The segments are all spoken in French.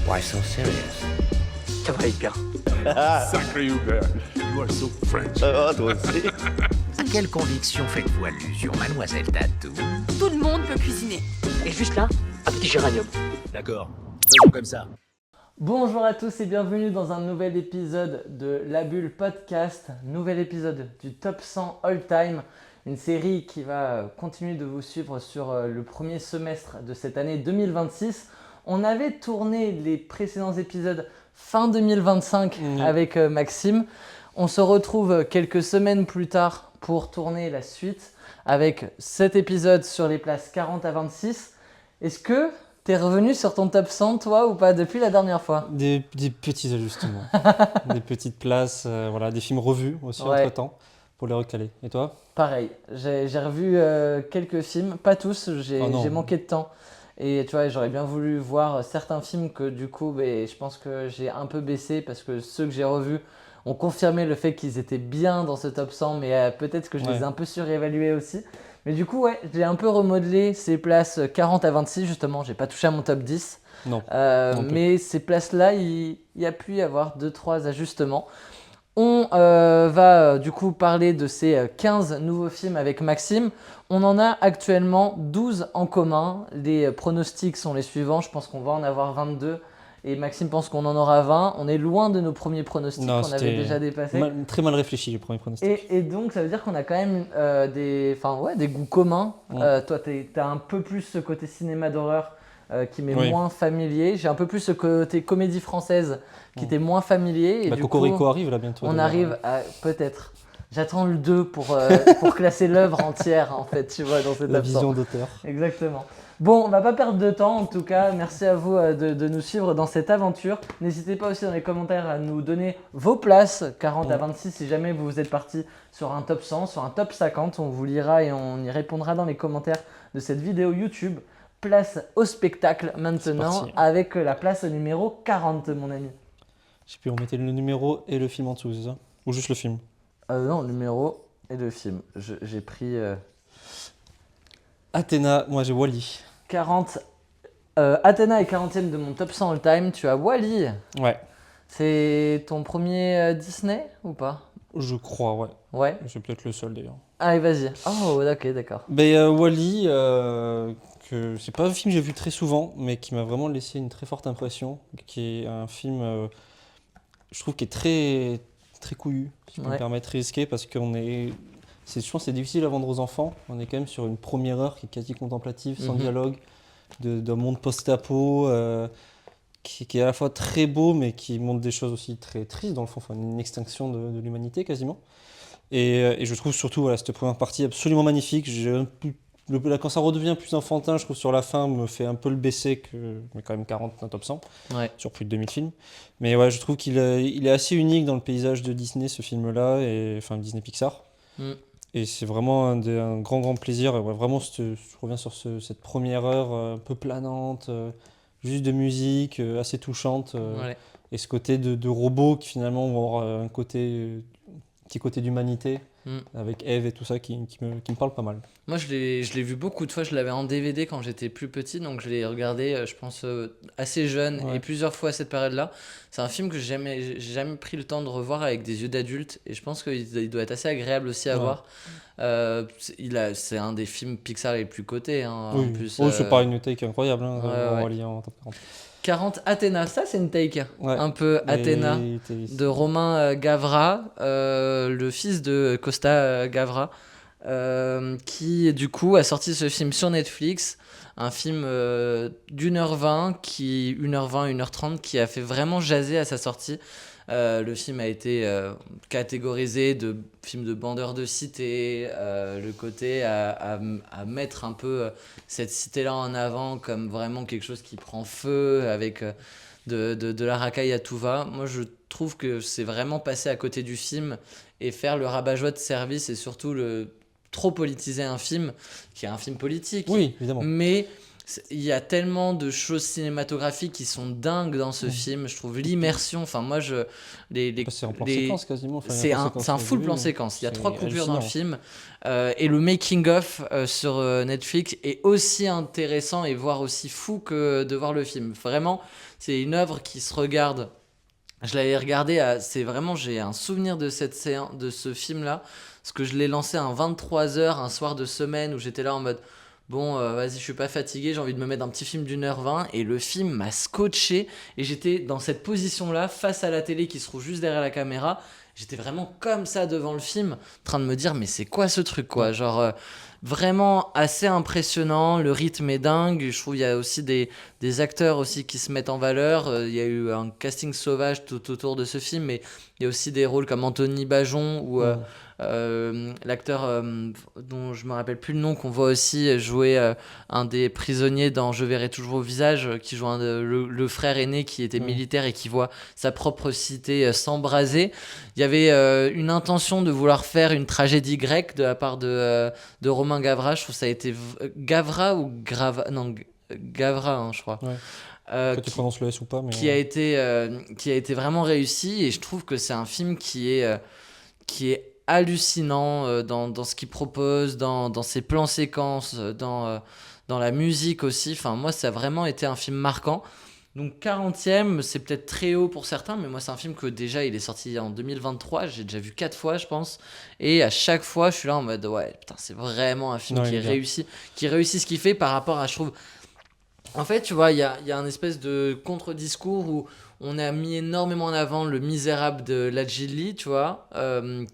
Why so serious? Ça va être bien. Sacré Hubert, you are so French. Oh, toi aussi. À quelle conviction faites-vous allusion, mademoiselle Tatou? Tout le monde peut cuisiner. Et juste là, un petit géranium. D'accord, faisons comme ça. Bonjour à tous et bienvenue dans un nouvel épisode de La Bulle Podcast, nouvel épisode du Top 100 All Time, une série qui va continuer de vous suivre sur le premier semestre de cette année 2026. On avait tourné les précédents épisodes fin 2025 avec Maxime. On se retrouve quelques semaines plus tard pour tourner la suite avec cet épisode sur les places 40 à 26. Est-ce que t'es revenu sur ton top 100 toi ou pas depuis la dernière fois? Des petits ajustements, des petites places, voilà, des films revus aussi entre-temps pour les recaler. Et toi? Pareil, j'ai revu quelques films, pas tous, j'ai manqué de temps. Et tu vois, j'aurais bien voulu voir certains films que du coup, je pense que j'ai un peu baissé parce que ceux que j'ai revus ont confirmé le fait qu'ils étaient bien dans ce top 100, mais peut-être que je les ai un peu surévalués aussi. Mais du coup, j'ai un peu remodelé ces places 40 à 26, justement, j'ai pas touché à mon top 10. Non. Mais ces places-là, il y a pu y avoir 2-3 ajustements. On va du coup parler de ces 15 nouveaux films avec Maxime. On en a actuellement 12 en commun. Les pronostics sont les suivants. Je pense qu'on va en avoir 22. Et Maxime pense qu'on en aura 20. On est loin de nos premiers pronostics qu'on avait déjà dépassés. Très mal réfléchi, les premiers pronostics. Et donc, ça veut dire qu'on a quand même des goûts communs. Toi, t'as un peu plus ce côté cinéma d'horreur qui m'est moins familier. J'ai un peu plus ce côté comédie française qui était moins familier. Et du Cocorico coup, arrive là bientôt. On arrive à peut-être. J'attends le 2 pour classer l'œuvre entière, en fait, tu vois, dans cette La vision d'auteur. Exactement. Bon, on va pas perdre de temps, en tout cas. Merci à vous de nous suivre dans cette aventure. N'hésitez pas aussi dans les commentaires à nous donner vos places, 40 à 26, si jamais vous êtes parti sur un top 100, sur un top 50. On vous lira et on y répondra dans les commentaires de cette vidéo YouTube. Place au spectacle maintenant, avec la place numéro 40, mon ami. Je sais plus, on mettait le numéro et le film en dessous, c'est ça? Ou juste le film? Non, le numéro et le film. J'ai pris... Athéna, moi j'ai Wall-E. 40. Athéna est 40e de mon top 100 all time. Tu as Wall-E. Ouais. C'est ton premier Disney ou pas? Je crois, ouais. Ouais. C'est peut-être le seul d'ailleurs. Allez, vas-y. Oh, ok, d'accord. Wall-E, que c'est pas un film que j'ai vu très souvent, mais qui m'a vraiment laissé une très forte impression. Qui est un film, je trouve, qui est très, très couillu, si je peux me permettre, risqué, parce je pense que c'est difficile à vendre aux enfants. On est quand même sur une première heure qui est quasi contemplative, sans dialogue, d'un monde post-apo, qui est à la fois très beau, mais qui montre des choses aussi très tristes, dans le fond, une extinction de l'humanité quasiment. Et je trouve surtout cette première partie absolument magnifique. Quand ça redevient plus enfantin, je trouve sur la fin, me fait un peu le baisser, mais quand même 40 dans top 100, sur plus de 2000 films. Mais ouais, je trouve qu'il est assez unique dans le paysage de Disney, ce film-là, enfin Disney Pixar. Et c'est vraiment un grand plaisir. Et vraiment, je reviens sur cette première heure un peu planante, juste de musique, assez touchante. Et ce côté de robots qui finalement vont avoir un petit côté d'humanité, avec Eve et tout ça qui me parle pas mal. Moi, je l'ai vu beaucoup de fois. Je l'avais en DVD quand j'étais plus petit, donc je l'ai regardé, je pense, assez jeune et plusieurs fois à cette période-là. C'est un film que j'ai jamais pris le temps de revoir avec des yeux d'adulte, et je pense qu'il doit être assez agréable aussi à voir. C'est un des films Pixar les plus cotés. En plus, c'est pas une take incroyable. En top 40. 40 Athéna, ça c'est une take un peu Athéna de Romain Gavra, le fils de Costa Gavra, qui du coup a sorti ce film sur Netflix, un film d'1h20, 1h30 qui a fait vraiment jaser à sa sortie. Le film a été catégorisé de film de bandeur de cité, le côté à mettre un peu cette cité-là en avant comme vraiment quelque chose qui prend feu, avec de la racaille à tout va. Moi, je trouve que c'est vraiment passer à côté du film et faire le rabat-joie de service, et surtout trop politiser un film qui est un film politique. Oui, évidemment. Mais il y a tellement de choses cinématographiques qui sont dingues dans ce film. Je trouve l'immersion. Enfin, moi, c'est en plan séquence quasiment. C'est un full plan séquence. Il y a 3 coupures dans le film. Et le making-of sur Netflix est aussi intéressant et voire aussi fou que de voir le film. Vraiment, C'est une œuvre qui se regarde. Je l'avais regardé, c'est vraiment, j'ai un souvenir de cette séance, de ce film-là, parce que je l'ai lancé à 23h, un soir de semaine, où j'étais là en mode, bon, vas-y, je suis pas fatigué, j'ai envie de me mettre un petit film d'1h20, et le film m'a scotché, et j'étais dans cette position-là, face à la télé qui se trouve juste derrière la caméra, j'étais vraiment comme ça devant le film, en train de me dire, mais c'est quoi ce truc, quoi, genre... vraiment assez impressionnant, le rythme est dingue, je trouve qu'il y a aussi des acteurs aussi qui se mettent en valeur, il y a eu un casting sauvage tout autour de ce film, mais il y a aussi des rôles comme Anthony Bajon ou l'acteur dont je me rappelle plus le nom, qu'on voit aussi jouer un des prisonniers dans Je verrai toujours au visage, qui joue le frère aîné qui était militaire et qui voit sa propre cité s'embraser. Il y avait une intention de vouloir faire une tragédie grecque de la part de Romain Gavra. Je trouve que ça a été Gavra ou Grava, non, Gavra, hein, je crois. Ouais. Tu prononces le S ou pas, mais qui a été vraiment réussi, et je trouve que c'est un film qui est hallucinant dans ce qu'il propose, dans ses plans séquences, dans la musique aussi. Enfin, moi, ça a vraiment été un film marquant. Donc 40e, c'est peut-être très haut pour certains, mais moi c'est un film que déjà il est sorti en 2023, j'ai déjà vu 4 fois je pense, et à chaque fois je suis là en mode ouais putain, c'est vraiment un film qui réussit ce qu'il fait par rapport à, je trouve, en fait tu vois, il y a un espèce de contre-discours où on a mis énormément en avant Le Misérable de Lajili, tu vois,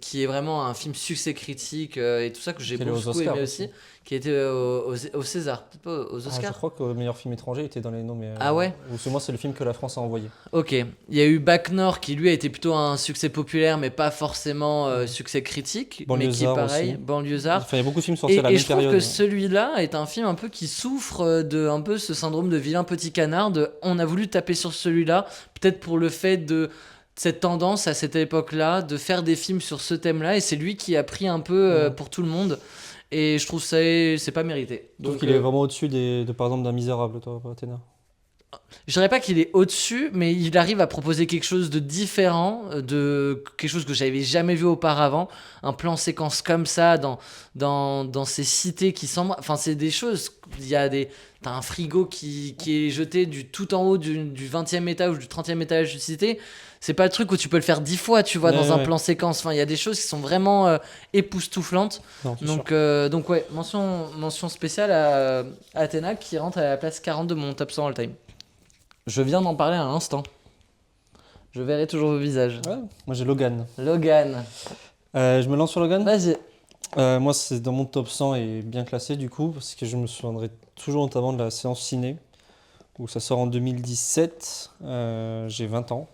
qui est vraiment un film succès critique et tout ça, que j'ai beaucoup aimé aussi, qui était au César, peut-être pas aux Oscars. Je crois que le meilleur film étranger était dans les noms, mais ah ouais, ou moi c'est le film que la France a envoyé. Ok, il y a eu Bac Nord qui lui a été plutôt un succès populaire, mais pas forcément succès critique, mais qui est pareil, Banlieusard. Enfin, il y a beaucoup de films sortis à la même période. Et je trouve que celui-là est un film un peu qui souffre de un peu ce syndrome de vilain petit canard, on a voulu taper sur celui-là, peut-être pour le fait de cette tendance à cette époque-là de faire des films sur ce thème-là, et c'est lui qui a pris un peu pour tout le monde. Et je trouve ça c'est pas mérité. Je trouve qu'il est vraiment au-dessus de par exemple d'un Misérable, toi, Athéna. Je dirais pas qu'il est au-dessus, mais il arrive à proposer quelque chose de différent, de quelque chose que j'avais jamais vu auparavant. Un plan séquence comme ça dans ces cités qui semblent, enfin c'est des choses. T'as un frigo qui est jeté du tout en haut du 20e étage ou du 30e étage d'une cité. C'est pas le truc où tu peux le faire 10 fois, tu vois, dans un plan séquence. Enfin, il y a des choses qui sont vraiment époustouflantes. Donc ouais, mention spéciale à Athéna, qui rentre à la place 40 de mon top 100 all-time. Je viens d'en parler à l'instant. Je verrai toujours vos visages. Ouais, moi j'ai Logan. Je me lance sur Logan ? Vas-y. Moi c'est dans mon top 100 et bien classé du coup, parce que je me souviendrai toujours notamment de la séance ciné, où ça sort en 2017. J'ai 20 ans.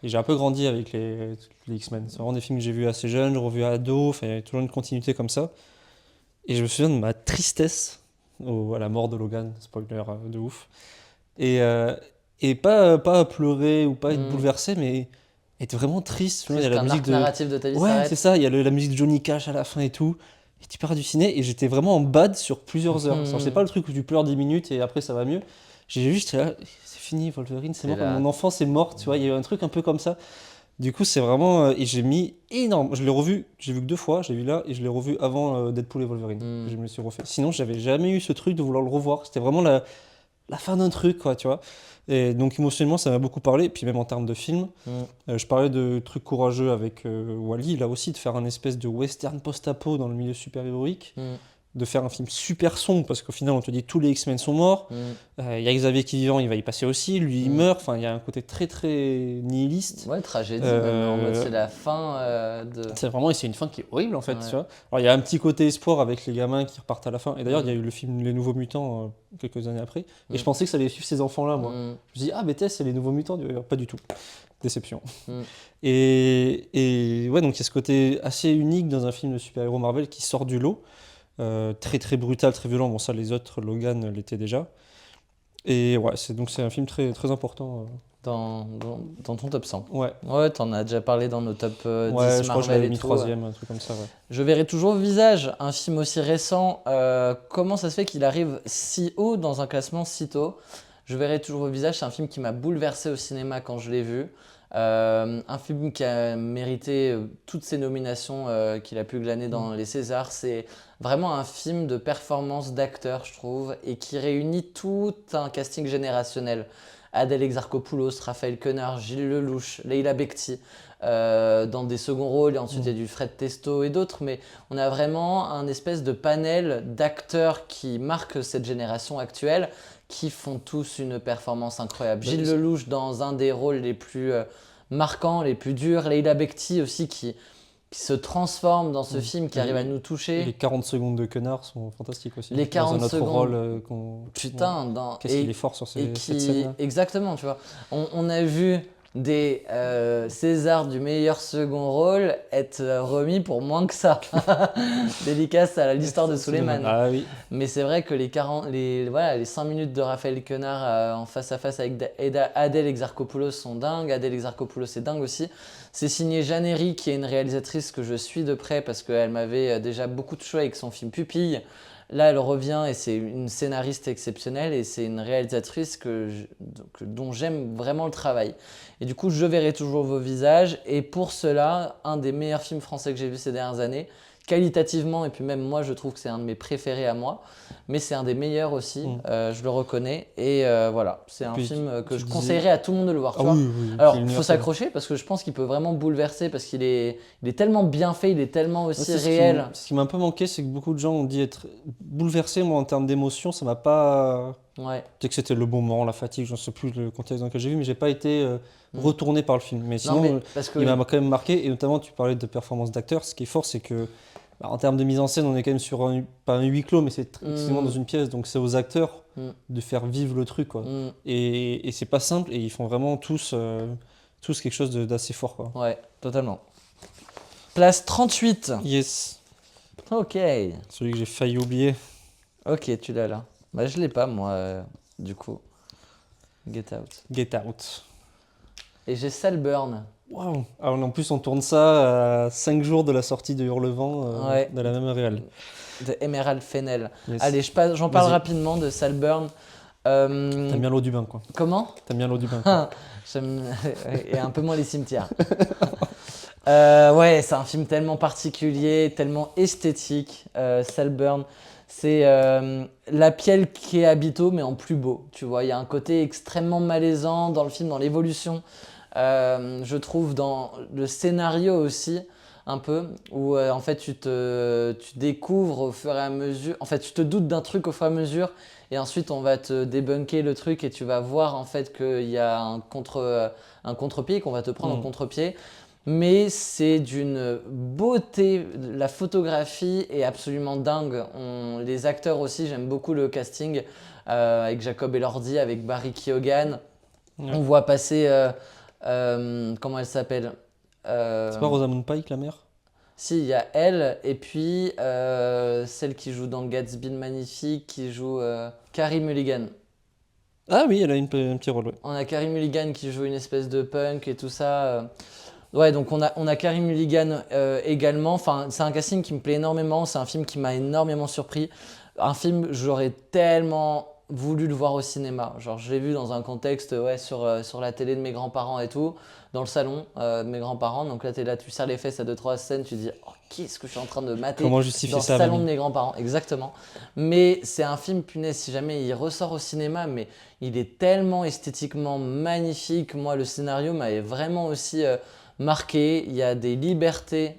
Et j'ai un peu grandi avec les X-Men. C'est vraiment des films que j'ai vus assez jeunes, revus à ado, enfin, il y a toujours une continuité comme ça. Et je me souviens de ma tristesse à la mort de Logan, spoiler de ouf. Et pas à pleurer ou pas être bouleversé, mais être vraiment triste. Il y a la musique narrative de ta vie. Ouais, c'est ça, il y a la musique de Johnny Cash à la fin et tout. Et tu pars du ciné, et j'étais vraiment en bad sur plusieurs heures. C'est pas le truc où tu pleures 10 minutes et après ça va mieux. J'ai juste là, c'est fini, Wolverine, c'est mort. Mon enfance est morte, tu vois, il y a eu un truc un peu comme ça. Du coup, c'est vraiment. Et j'ai mis énorme. Je l'ai revu, j'ai vu que 2 fois, j'ai vu là, et je l'ai revu avant Deadpool et Wolverine. Je me suis refait. Sinon, j'avais jamais eu ce truc de vouloir le revoir. C'était vraiment la fin d'un truc, quoi, tu vois. Et donc, émotionnellement, ça m'a beaucoup parlé. Et puis, même en termes de film, je parlais de trucs courageux avec Wall-E, là aussi, de faire un espèce de western post-apo dans le milieu super-héroïque. De faire un film super sombre, parce qu'au final on te dit tous les X-Men sont morts, y a Xavier qui est vivant, il va y passer aussi, lui il meurt, enfin il y a un côté très très nihiliste. Ouais, tragédie, en mode c'est la fin de... C'est vraiment, et c'est une fin qui est horrible en fait, tu vois. Alors il y a un petit côté espoir avec les gamins qui repartent à la fin, et d'ailleurs il y a eu le film Les Nouveaux Mutants quelques années après, et je pensais que ça allait suivre ces enfants là, moi. Je me suis dit, ah BTS c'est les Nouveaux Mutants, pas du tout. Déception. Et ouais, donc il y a ce côté assez unique dans un film de super-héros Marvel qui sort du lot. Très très brutal, très violent. Bon, ça, les autres, Logan l'étaient déjà. Et ouais, c'est un film très, très important. Dans ton top 100. Ouais. Ouais, t'en as déjà parlé dans nos top 10 je crois que je l'avais mis 3ème, ouais. Un truc comme ça, ouais. Je verrai toujours Visage, un film aussi récent. Comment ça se fait qu'il arrive si haut dans un classement si tôt ? Je verrai toujours Visage, c'est un film qui m'a bouleversé au cinéma quand je l'ai vu. Un film qui a mérité toutes ces nominations qu'il a pu glaner dans les Césars. C'est vraiment un film de performance d'acteur, je trouve, et qui réunit tout un casting générationnel. Adèle Exarchopoulos, Raphaël Quenard, Gilles Lelouch, Leila Bekti, dans des seconds rôles, et ensuite il y a du Fred Testo et d'autres, mais on a vraiment un espèce de panel d'acteurs qui marquent cette génération actuelle, qui font tous une performance incroyable. Gilles Lelouch dans un des rôles les plus marquants, les plus durs, Leila Bekti aussi qui se transforme dans ce film, qui arrive à nous toucher. Les 40 secondes de Quenard sont fantastiques aussi. Les 40 dans un autre secondes. rôle Putain, qu'est-ce qu'il est fort sur cette scène-là. Exactement, tu vois. On a vu des Césars du meilleur second rôle être remis pour moins que ça. Dédicace à l'histoire de Souleymane. Ah oui. Mais c'est vrai que les 5 minutes de Raphaël Quenard en face à face avec Adèle Exarchopoulos sont dingues. Adèle Exarchopoulos est dingue aussi. C'est signé Jeanne Herry, qui est une réalisatrice que je suis de près parce qu'elle m'avait déjà beaucoup touché avec son film Pupille. Là, elle revient et c'est une scénariste exceptionnelle et c'est une réalisatrice dont j'aime vraiment le travail. Et du coup, je verrai toujours vos visages. Et pour cela, un des meilleurs films français que j'ai vu ces dernières années, qualitativement, et puis même moi, je trouve que c'est un de mes préférés à moi, mais c'est un des meilleurs aussi, je le reconnais. Et voilà, c'est un film que je conseillerais à tout le monde de le voir. Oui. Alors, il faut s'accrocher parce que je pense qu'il peut vraiment bouleverser parce qu'il est tellement bien fait, il est tellement aussi réel. Ce qui m'a un peu manqué, c'est que beaucoup de gens ont dit être bouleversés. Moi, en termes d'émotion, ça m'a pas... Ouais. Peut-être que c'était le moment, la fatigue, je ne sais plus le contexte dans lequel j'ai vu, mais j'ai pas été retourné par le film. Mais sinon, il m'a quand même marqué. Et notamment, tu parlais de performance d'acteur. Ce qui est fort, c'est que en termes de mise en scène, on est quand même sur pas un huis clos, mais c'est exclusivement dans une pièce. Donc c'est aux acteurs de faire vivre le truc, quoi. Et c'est pas simple. Et ils font vraiment tous quelque chose d'assez fort, quoi. Ouais, totalement. Place 38. Yes. Ok. Celui que j'ai failli oublier. Ok, tu l'as là. Bah, je l'ai pas, moi, du coup. Get Out. Get Out. Et j'ai Salburn. Waouh. En plus, on tourne ça à 5 jours de la sortie de Hurlevent de la même réal. De Emerald Fennell. Yes. Allez, j'en parle rapidement de Salburn. T'aimes bien l'eau du bain, quoi. Comment ? T'aimes bien l'eau du bain, quoi. Et un peu moins les cimetières. Ouais, c'est un film tellement particulier, tellement esthétique. Salburn, c'est la Piel qui est Habito, mais en plus beau. Tu vois, il y a un côté extrêmement malaisant dans le film, dans l'évolution. Je trouve dans le scénario aussi, un peu, où en fait tu découvres au fur et à mesure, en fait tu te doutes d'un truc au fur et à mesure, et ensuite on va te débunker le truc et tu vas voir en fait qu'il y a un contre-pied, qu'on va te prendre en contre-pied. Mais c'est d'une beauté, la photographie est absolument dingue. Les acteurs aussi, j'aime beaucoup le casting avec Jacob Elordi, avec Barry Keoghan. On voit passer, comment elle s'appelle C'est pas Rosamund Pike, la mère? Si, il y a elle, et puis celle qui joue dans Gatsby le Magnifique, qui joue Carey Mulligan. Ah oui, elle a un petit rôle. Ouais. On a Carey Mulligan qui joue une espèce de punk et tout ça. Ouais, donc on a Carey Mulligan également. Enfin, c'est un casting qui me plaît énormément. C'est un film qui m'a énormément surpris. Un film, j'aurais tellement voulu le voir au cinéma. Genre, je l'ai vu dans un contexte, sur la télé de mes grands-parents et tout, dans le salon de mes grands-parents. Donc là, t'es là, tu serres les fesses à 2-3 scènes, tu dis, oh, qu'est-ce que je suis en train de mater Comment justifier dans ça, le salon mamie de mes grands-parents. Exactement. Mais c'est un film, punaise, si jamais il ressort au cinéma, mais il est tellement esthétiquement magnifique. Moi, le scénario m'avait vraiment aussi marqué. Il y a des libertés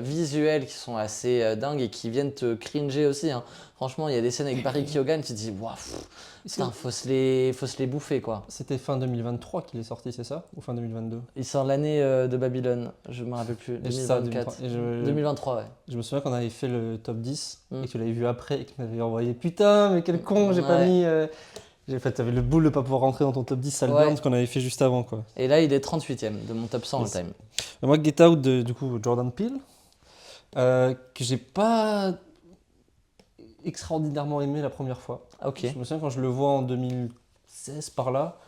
visuelles qui sont assez dingues et qui viennent te cringer aussi, hein. Franchement, il y a des scènes avec Barry Keoghan, tu te dis, waouh, putain, faut se les bouffer, quoi. C'était fin 2023 qu'il est sorti, c'est ça? Ou fin 2022? Il sort l'année de Babylone, je me rappelle plus, 2024. 2023, ouais. Je me souviens qu'on avait fait le top 10 et que tu l'avais vu après et que tu m'avais envoyé, putain, mais quel con, j'ai pas mis... En fait, t'avais le boule de pas pouvoir rentrer dans ton top 10 Salburn, ce qu'on avait fait juste avant, quoi. Et là, il est 38ème de mon top 100 all-time. Moi, Get Out, du coup, Jordan Peele, que j'ai pas extraordinairement aimé la première fois. Ok. Je me souviens quand je le vois en 2016 par là,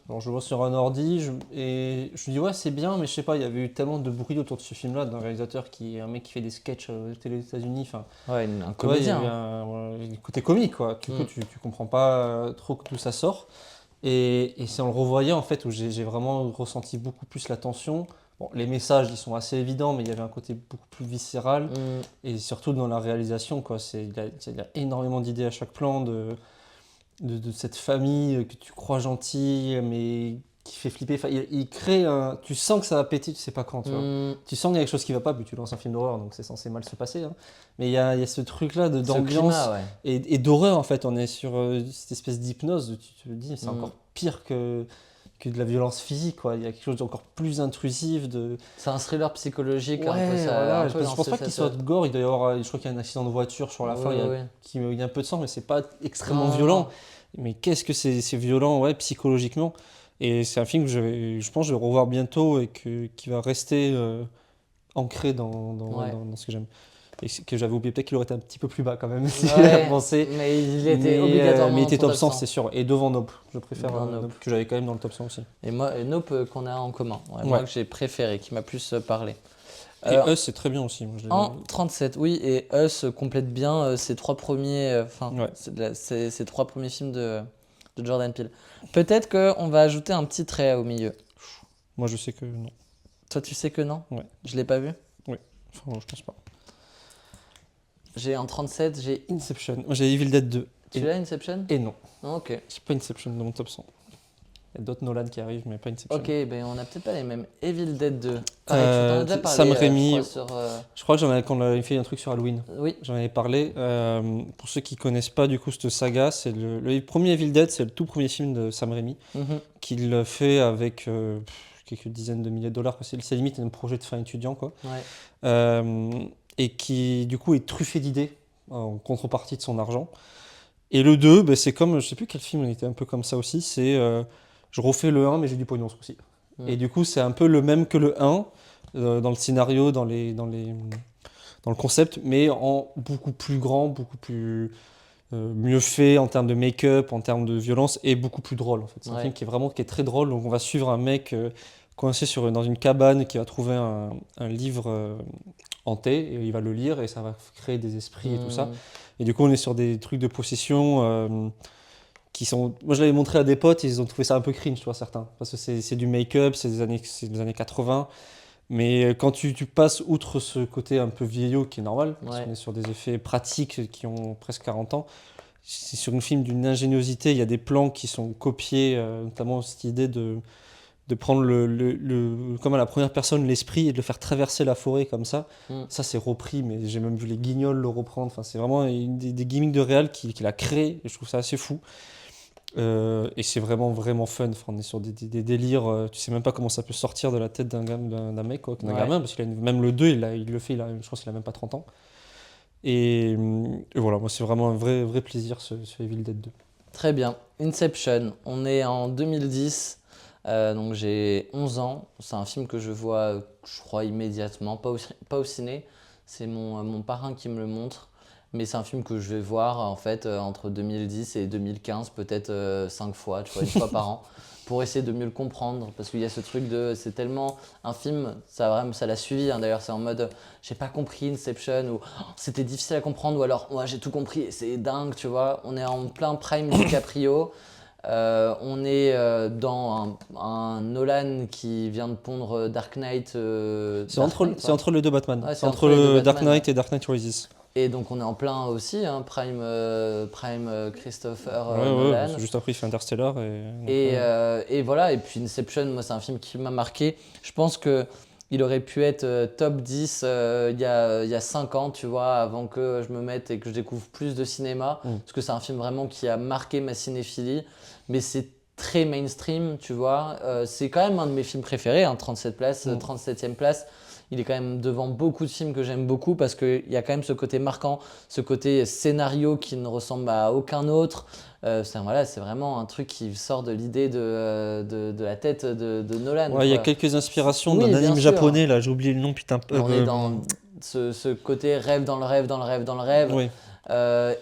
alors je le vois sur un ordi et je me dis ouais c'est bien, mais je sais pas, il y avait eu tellement de bruit autour de ce film-là d'un réalisateur qui est un mec qui fait des sketchs télé aux États-Unis, enfin un comédien. Il y a eu un côté comique, quoi. Du coup tu comprends pas trop d'où ça sort et c'est en le revoyant en fait où j'ai vraiment ressenti beaucoup plus la tension. Bon, les messages, ils sont assez évidents, mais il y avait un côté beaucoup plus viscéral. Et surtout dans la réalisation, quoi. Il y a énormément d'idées à chaque plan. de cette famille que tu crois gentille, mais qui fait flipper. Enfin, il crée un... Tu sens que ça va péter, tu sais pas quand, tu vois. Tu sens qu'il y a quelque chose qui va pas, puis tu lances un film d'horreur, donc c'est censé mal se passer. Hein. Mais il y a ce truc-là d'ambiance et d'horreur, en fait. On est sur cette espèce d'hypnose où tu te dis, c'est encore pire que de la violence physique, quoi. Il y a quelque chose d'encore plus intrusif. C'est un thriller psychologique, un peu ça. Voilà. Je pense pas qu'il soit de gore. Il doit y avoir, je crois qu'il y a un accident de voiture sur la fin, il y a un peu de sang, mais c'est pas extrêmement violent. Mais qu'est-ce que c'est violent, psychologiquement. Et c'est un film que je pense que je vais revoir bientôt et qui va rester ancré dans ce que j'aime. Et que j'avais oublié, peut-être qu'il aurait été un petit peu plus bas quand même, si j'avais repensé. Mais il était obligatoirement mais il était top 100, c'est sûr. Et devant Nope, je préfère Nope, que j'avais quand même dans le top 100 aussi. Et moi, Nope qu'on a en commun, moi que j'ai préféré, qui m'a plus parlé. Et Us, c'est très bien aussi. Moi, en 37, oui, et Us complète bien ces trois premiers films de Jordan Peele. Peut-être qu'on va ajouter un petit trait au milieu. Moi, je sais que non. Toi, tu sais que non ? Ouais. Je l'ai pas vu ? Oui, enfin, je pense pas. J'ai en 37, j'ai Inception. Moi, j'ai Evil Dead 2. Tu l'as, Inception ? Et non. Ok. J'ai pas Inception dans mon top 100. Il y a d'autres Nolan qui arrivent, mais pas Inception. Ok, ben on a peut-être pas les mêmes. Evil Dead 2. Pareil, tu t'en as déjà parlé. Sam Raimi. Je crois que quand on avait fait un truc sur Halloween. Oui. J'en avais parlé. Pour ceux qui connaissent pas du coup cette saga, c'est le premier Evil Dead, c'est le tout premier film de Sam Raimi qu'il fait avec quelques dizaines de milliers de dollars. C'est limite un projet de fin étudiant, quoi. Ouais. Et qui du coup est truffé d'idées en contrepartie de son argent. Et le 2, c'est comme, je sais plus quel film, il était un peu comme ça aussi, c'est je refais le 1 mais j'ai du pognon ce coup-ci. Et du coup c'est un peu le même que le 1 dans le scénario, dans le concept, mais en beaucoup plus grand, beaucoup plus mieux fait en termes de make-up, en termes de violence et beaucoup plus drôle en fait. C'est un film qui est très drôle, donc on va suivre un mec coincé dans une cabane qui va trouver un livre hanté et il va le lire et ça va créer des esprits et tout ça. Et du coup on est sur des trucs de possession qui sont... Moi je l'avais montré à des potes et ils ont trouvé ça un peu cringe, tu vois, certains. Parce que c'est du make-up, c'est des années 80. Mais quand tu passes outre ce côté un peu vieillot qui est normal, parce qu'on est sur des effets pratiques qui ont presque 40 ans, c'est sur un film d'une ingéniosité, il y a des plans qui sont copiés, notamment cette idée de prendre comme à la première personne l'esprit et de le faire traverser la forêt comme ça. Ça c'est repris, mais j'ai même vu les Guignols le reprendre. Enfin, c'est vraiment des gimmicks de réal qu'il a créé et je trouve ça assez fou. Et c'est vraiment vraiment fun. Enfin, on est sur des délires, tu sais même pas comment ça peut sortir de la tête d'un mec, quoi, d'un gamin, parce qu'il même le 2 il le fait, je pense qu'il a même pas 30 ans. Et voilà, moi c'est vraiment un vrai plaisir ce Evil Dead 2. Très bien. Inception, on est en 2010, donc j'ai 11 ans. C'est un film que je vois, je crois, immédiatement, pas au ciné. C'est mon parrain qui me le montre. Mais c'est un film que je vais voir en fait entre 2010 et 2015, peut-être 5 fois, tu vois, une fois par an, pour essayer de mieux le comprendre. Parce qu'il y a ce truc c'est tellement un film, ça l'a suivi, hein, d'ailleurs c'est en mode j'ai pas compris Inception, ou c'était difficile à comprendre, ou alors j'ai tout compris et c'est dingue, tu vois. On est en plein prime DiCaprio. On est dans un Nolan qui vient de pondre Dark Knight. C'est entre les deux Batman. Ouais, c'est entre le Dark Knight et Dark Knight Rises. Et donc on est en plein aussi, hein, prime Christopher Nolan. Juste après il fait Interstellar. Et voilà, et puis Inception, moi c'est un film qui m'a marqué. Je pense qu'il aurait pu être top 10 il y a 5 ans, tu vois, avant que je me mette et que je découvre plus de cinéma. Parce que c'est un film vraiment qui a marqué ma cinéphilie. Mais c'est très mainstream, tu vois. C'est quand même un de mes films préférés, hein, 37e place. Il est quand même devant beaucoup de films que j'aime beaucoup parce qu'il y a quand même ce côté marquant, ce côté scénario qui ne ressemble à aucun autre. C'est vraiment un truc qui sort de l'idée de la tête de Nolan. Ouais, il y a quelques inspirations d'un anime japonais, là, j'ai oublié le nom, putain. On est dans ce côté rêve dans le rêve, dans le rêve, dans le rêve. Oui.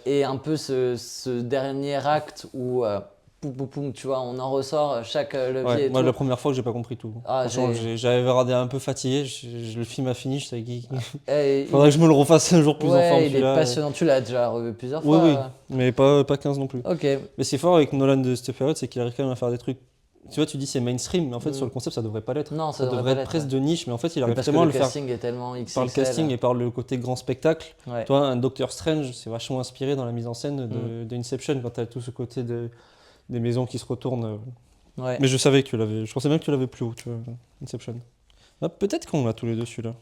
Et un peu ce dernier acte où... tu vois, on en ressort chaque levier. Moi, la première fois que j'ai pas compris tout. J'avais regardé un peu fatigué, le film a fini, je savais qu'il faudrait que je me le refasse un jour plus en forme. Il est passionnant, tu l'as déjà revu plusieurs fois. Oui, mais pas 15 non plus. Ok. Mais c'est fort avec Nolan de cette période, c'est qu'il arrive quand même à faire des trucs tu vois, tu dis c'est mainstream, mais en fait, sur le concept, ça devrait pas l'être. Non, ça devrait pas être presque ouais. de niche, mais en fait, il arrive Parce que tellement à le le faire casting est tellement XXL. par le casting et par le côté grand spectacle. Ouais. Toi, un Doctor Strange, c'est vachement inspiré dans la mise en scène de Inception, quand tu as tout ce côté des maisons qui se retournent. Ouais. Mais je savais que tu l'avais, je pensais même que tu l'avais plus haut, tu vois, Inception. Ah, peut-être qu'on l'a tous les deux celui-là.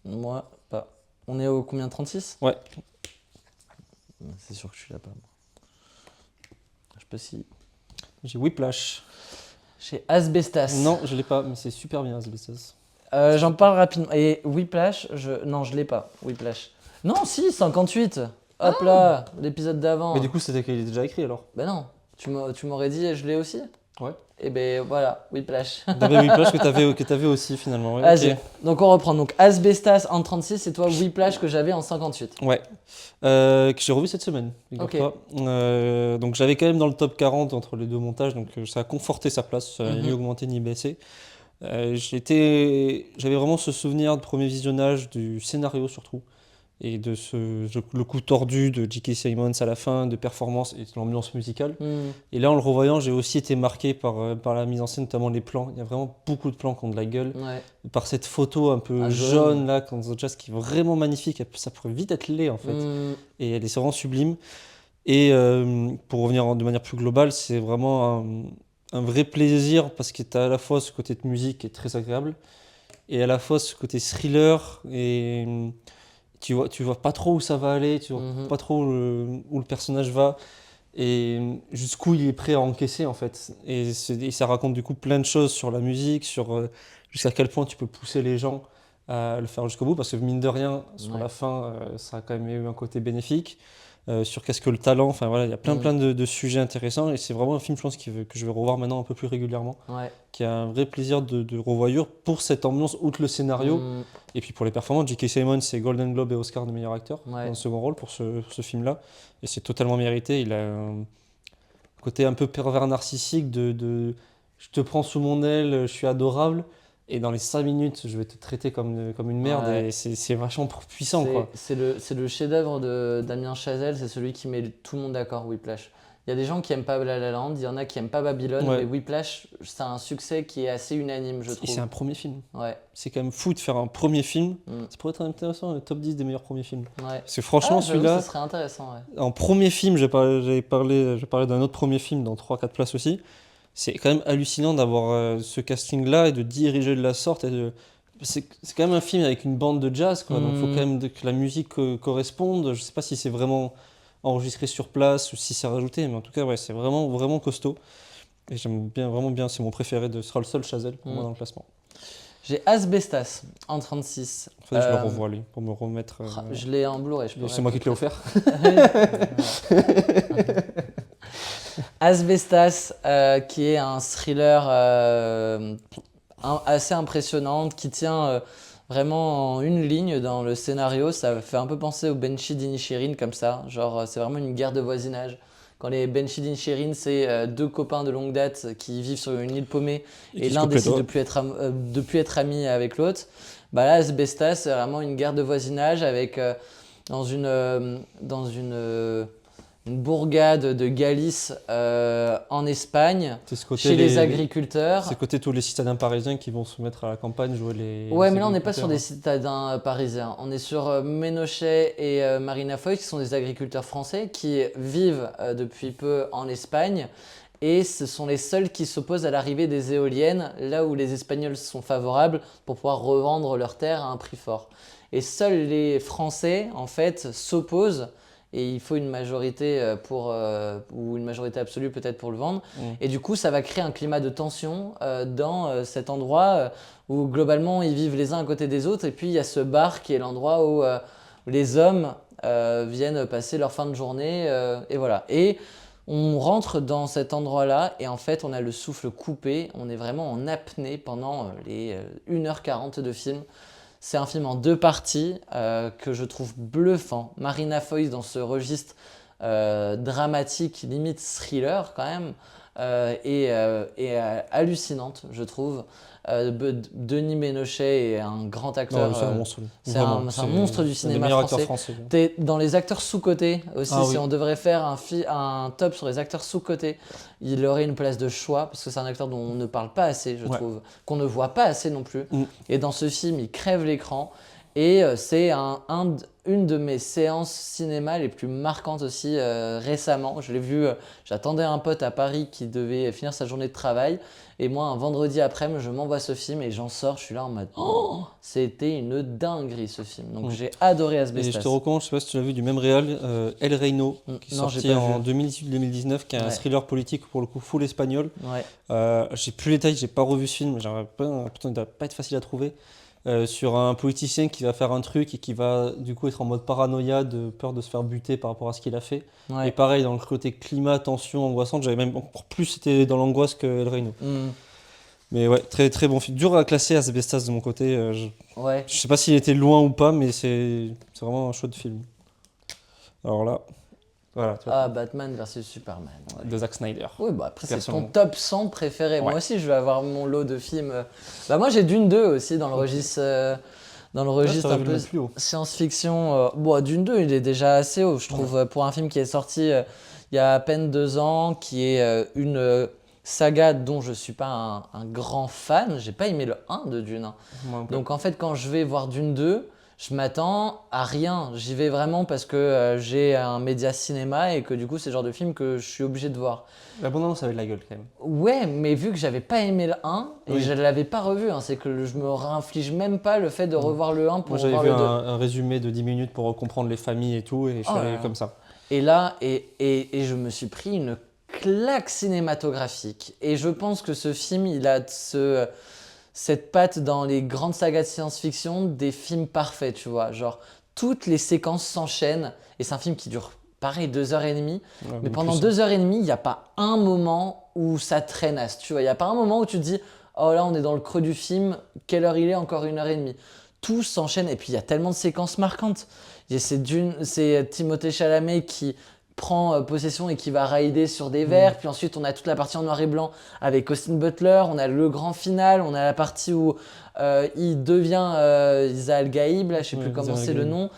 Moi, pas. On est au combien, 36 ? Ouais. C'est sûr que je suis là pas. Je peux si. J'ai Whiplash. Chez Asbestas. Non, je l'ai pas, mais c'est super bien Asbestas. J'en parle rapidement. Et Whiplash, non, je l'ai pas. Whiplash. Non, si, 58. Hop là, l'épisode d'avant. Mais du coup, c'était qu'il est déjà écrit alors. Ben non, tu m'aurais dit, je l'ai aussi. Ouais. Et ben voilà, Whiplash. T'avais Whiplash que t'avais aussi finalement. Ouais, Vas-y. ok. Donc on reprend. Donc Asbestas en 36 et toi Whiplash que j'avais en 58. Ouais. Que j'ai revu cette semaine. Ok. Donc j'avais quand même dans le top 40 entre les deux montages, donc ça a conforté sa place, ça n'a ni augmenté ni baissé. J'avais vraiment ce souvenir de premier visionnage du scénario surtout, et de le coup tordu de J.K. Simmons à la fin, de performance et de l'ambiance musicale. Et là, en le revoyant, j'ai aussi été marqué par la mise en scène, notamment les plans. Il y a vraiment beaucoup de plans qui ont de la gueule. Ouais. Par cette photo un peu jaune là, dans The Jazz, qui est vraiment magnifique. Ça pourrait vite être laid en fait. Et elle est vraiment sublime. Et pour revenir de manière plus globale, c'est vraiment un vrai plaisir parce que tu as à la fois ce côté de musique qui est très agréable et à la fois ce côté thriller et tu vois pas trop où ça va aller, tu vois pas trop où le personnage va et jusqu'où il est prêt à encaisser en fait. Et ça raconte du coup plein de choses sur la musique, sur jusqu'à quel point tu peux pousser les gens à le faire jusqu'au bout parce que mine de rien, sur la fin, ça a quand même eu un côté bénéfique. Sur qu'est-ce que le talent, enfin voilà, il y a plein de sujets intéressants et c'est vraiment un film je pense que je vais revoir maintenant un peu plus régulièrement, qui a un vrai plaisir de revoyure pour cette ambiance outre le scénario et puis pour les performances. J.K. Simmons c'est Golden Globe et Oscar de meilleur acteur dans le second rôle pour ce film là et c'est totalement mérité. Il a un côté un peu pervers narcissique de je te prends sous mon aile, je suis adorable. Et dans les 5 minutes, je vais te traiter comme une merde et c'est vachement puissant. C'est le chef-d'œuvre de Damien Chazelle, c'est celui qui met tout le monde d'accord, Whiplash. Il y a des gens qui aiment pas La La Land, il y en a qui aiment pas Babylone, mais Whiplash, c'est un succès qui est assez unanime, je trouve. Et c'est un premier film. Ouais. C'est quand même fou de faire un premier film. Ça pourrait être intéressant, le top 10 des meilleurs premiers films. Ouais. Parce que franchement, celui-là. Ça serait intéressant, ouais. En premier film, j'ai parlé d'un autre premier film dans 3-4 places aussi. C'est quand même hallucinant d'avoir ce casting-là et de diriger de la sorte. C'est quand même un film avec une bande de jazz, quoi. Donc il faut quand même que la musique corresponde. Je sais pas si c'est vraiment enregistré sur place ou si c'est rajouté, mais en tout cas, ouais, c'est vraiment, vraiment costaud. Et j'aime vraiment bien, c'est mon préféré, ce sera le seul Chazelle pour moi dans le classement. J'ai Asbestas en 36. Faudrait que je le revoie, lui, pour me remettre. Je l'ai en Blu-ray. C'est moi qui te l'ai offert. Asbestas, qui est un thriller assez impressionnant, qui tient vraiment en une ligne dans le scénario. Ça fait un peu penser au Banshee d'Inisherin comme ça. Genre, c'est vraiment une guerre de voisinage. Quand les Banshee d'Inisherin, c'est deux copains de longue date qui vivent sur une île paumée et l'un décide de plus être ami avec l'autre. Bah là, Asbestas, c'est vraiment une guerre de voisinage avec dans une bourgade de Galice en Espagne, chez les agriculteurs. C'est côté tous les citadins parisiens qui vont se mettre à la campagne, jouer les. Ouais, mais là on n'est pas sur des citadins parisiens. On est sur Ménochet et Marina Foïs, qui sont des agriculteurs français qui vivent depuis peu en Espagne. Et ce sont les seuls qui s'opposent à l'arrivée des éoliennes, là où les Espagnols sont favorables pour pouvoir revendre leurs terres à un prix fort. Et seuls les Français, en fait, s'opposent. Et il faut une majorité ou une majorité absolue peut-être pour le vendre. Et du coup, ça va créer un climat de tension dans cet endroit où globalement ils vivent les uns à côté des autres. Et puis il y a ce bar qui est l'endroit où les hommes viennent passer leur fin de journée. Et voilà. Et on rentre dans cet endroit-là et en fait on a le souffle coupé. On est vraiment en apnée pendant les 1h40 de film. C'est un film en 2 parties que je trouve bluffant. Marina Foïs dans ce registre dramatique, limite thriller quand même, et hallucinante, je trouve. Denis Ménochet est un grand acteur. Non, c'est un monstre. C'est un monstre du cinéma français. T'es dans les acteurs sous-cotés aussi. Si on devrait faire un top sur les acteurs sous-cotés, il aurait une place de choix parce que c'est un acteur dont on ne parle pas assez, je trouve, qu'on ne voit pas assez non plus. Et dans ce film, il crève l'écran. Et c'est une de mes séances cinéma les plus marquantes aussi récemment. Je l'ai vu, j'attendais un pote à Paris qui devait finir sa journée de travail. Et moi, un vendredi après-midi, je m'envoie ce film et j'en sors, je suis là en mode oh, c'était une dinguerie ce film. Donc j'ai adoré Asbestas. Et je te recommande, je sais pas si tu l'as vu, du même réal, El Reino, qui est sorti en 2018-2019, qui est un thriller politique pour le coup full espagnol. J'ai plus les détails, j'ai pas revu ce film, pourtant il doit pas être facile à trouver. Sur un politicien qui va faire un truc et qui va du coup être en mode paranoïa, de peur de se faire buter par rapport à ce qu'il a fait. Et pareil, dans le côté climat, tension, angoissante, j'avais même encore plus été dans l'angoisse que El Reino. Mais ouais, très très bon film. Dur à classer Asbestas de mon côté. Je sais pas s'il était loin ou pas, mais c'est vraiment un chouette film. Alors là, voilà. Batman versus Superman. De Zack Snyder. Oui, bah après c'est ton top 100 préféré. Moi aussi, je vais avoir mon lot de films. Moi, j'ai Dune 2 aussi dans le registre. Dans le registre un peu science-fiction. Dune 2, il est déjà assez haut, je trouve, pour un film qui est sorti il y a à peine 2 ans, qui est une saga dont je suis pas un grand fan. J'ai pas aimé le 1 de Dune. Donc en fait, quand je vais voir Dune 2, je m'attends à rien. J'y vais vraiment parce que j'ai un média cinéma et que du coup, c'est le genre de film que je suis obligé de voir. L'abondance avait de la gueule quand même. Ouais, mais vu que j'avais pas aimé le 1 et je l'avais pas revu, c'est que je me réinflige même pas le fait de revoir le 1 pour revoir le 2. Moi, j'avais vu un résumé de 10 minutes pour comprendre les familles et tout, et je suis allé comme ça. Et là, et je me suis pris une claque cinématographique. Et je pense que ce film, il a cette patte dans les grandes sagas de science-fiction, des films parfaits, tu vois. Genre, toutes les séquences s'enchaînent, et c'est un film qui dure, pareil, 2h30. Mais pendant 2h30, il n'y a pas un moment où ça traînasse, tu vois. Il n'y a pas un moment où tu te dis, oh là, on est dans le creux du film, quelle heure il est, encore 1h30. Tout s'enchaîne, et puis il y a tellement de séquences marquantes. C'est Timothée Chalamet qui prend possession et qui va raider sur des verres. Puis ensuite, on a toute la partie en noir et blanc avec Austin Butler. On a le grand final. On a la partie où il devient Zal Gaïb. Là, je sais plus comment c'est le nom.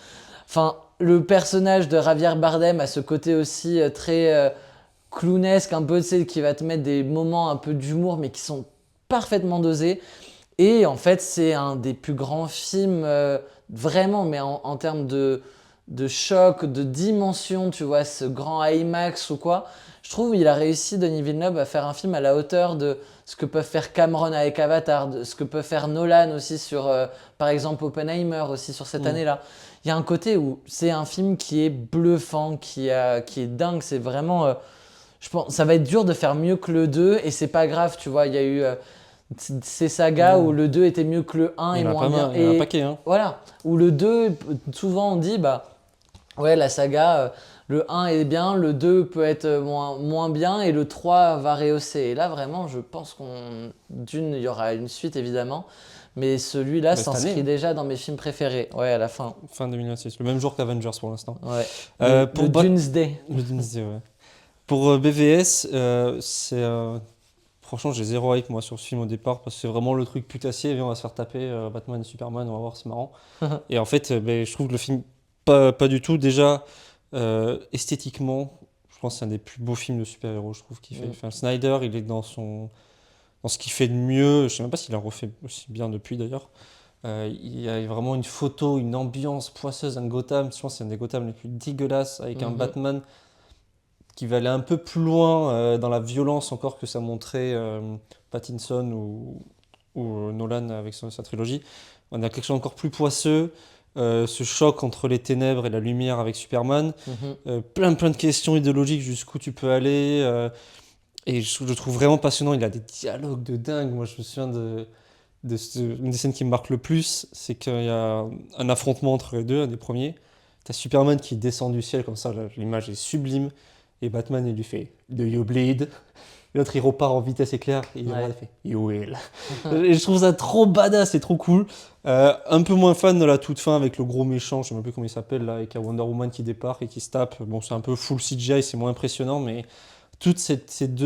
Enfin, le personnage de Javier Bardem a ce côté aussi très clownesque, un peu, tu sais, qui va te mettre des moments un peu d'humour, mais qui sont parfaitement dosés. Et en fait, c'est un des plus grands films, vraiment, mais en termes de choc, de dimension, tu vois, ce grand IMAX ou quoi. Je trouve qu'il a réussi, Denis Villeneuve, à faire un film à la hauteur de ce que peuvent faire Cameron avec Avatar, de ce que peut faire Nolan aussi sur, par exemple, Oppenheimer aussi sur cette année-là. Il y a un côté où c'est un film qui est bluffant, qui est dingue. C'est vraiment... je pense ça va être dur de faire mieux que le 2 et c'est pas grave, tu vois. Il y a eu... ces sagas où le 2 était mieux que le 1 et moins bien. Il y en a un paquet. Hein. Voilà, où le 2, souvent on dit, ouais, la saga, le 1 est bien, le 2 peut être moins bien et le 3 va rehausser. Et là, vraiment, je pense il y aura une suite évidemment, mais celui-là s'inscrit déjà dans mes films préférés. Ouais, à la fin. Fin 2026, le même jour qu'Avengers pour l'instant. Ouais. Pour Doomsday. Le Doomsday, ouais. Pour BVS, franchement, j'ai zéro hype moi sur ce film au départ parce que c'est vraiment le truc putassier. Viens, on va se faire taper Batman et Superman, on va voir, c'est marrant. Et en fait, je trouve que le film, pas du tout. Déjà, esthétiquement, je pense que c'est un des plus beaux films de super-héros, je trouve, qu'il fait. Enfin, Snyder, il est dans ce qu'il fait de mieux. Je sais même pas s'il a refait aussi bien depuis d'ailleurs. Il y a vraiment une photo, une ambiance poisseuse, un Gotham. Je pense que c'est un des Gotham les plus dégueulasses avec un Batman qui va aller un peu plus loin dans la violence encore que ça montrait Pattinson ou Nolan avec sa trilogie. On a quelque chose encore plus poisseux, ce choc entre les ténèbres et la lumière avec Superman, plein de questions idéologiques, jusqu'où tu peux aller, et je le trouve vraiment passionnant. Il a des dialogues de dingue. Moi je me souviens une des scènes qui me marque le plus, c'est qu'il y a un affrontement entre les deux, un des premiers. T'as Superman qui descend du ciel comme ça, l'image est sublime. Et Batman, il lui fait « Do you bleed ?» L'autre, il repart en vitesse éclair et il fait « You will ». Et je trouve ça trop badass, c'est trop cool. Un peu moins fan de la toute fin avec le gros méchant, je ne sais même plus comment il s'appelle, là, avec Wonder Woman qui débarque et qui se tape. Bon, c'est un peu full CGI, c'est moins impressionnant, mais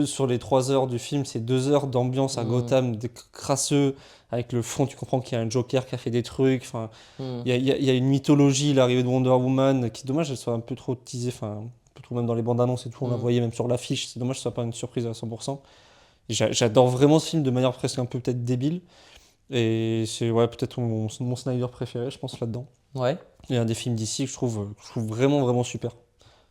sur les 3 heures du film, ces 2 heures d'ambiance à Gotham, crasseux, avec le fond, tu comprends qu'il y a un Joker qui a fait des trucs. Enfin, il y a une mythologie, l'arrivée de Wonder Woman, qui est dommage, elle soit un peu trop teasée, enfin, un peu trop même dans les bandes annonces et tout, on la voyait même sur l'affiche. C'est dommage que ce soit pas une surprise à 100%. J'adore vraiment ce film de manière presque un peu peut-être débile. Et c'est peut-être mon Snyder préféré, je pense, là-dedans. Ouais. Il y a un des films d'ici que je trouve vraiment, vraiment super.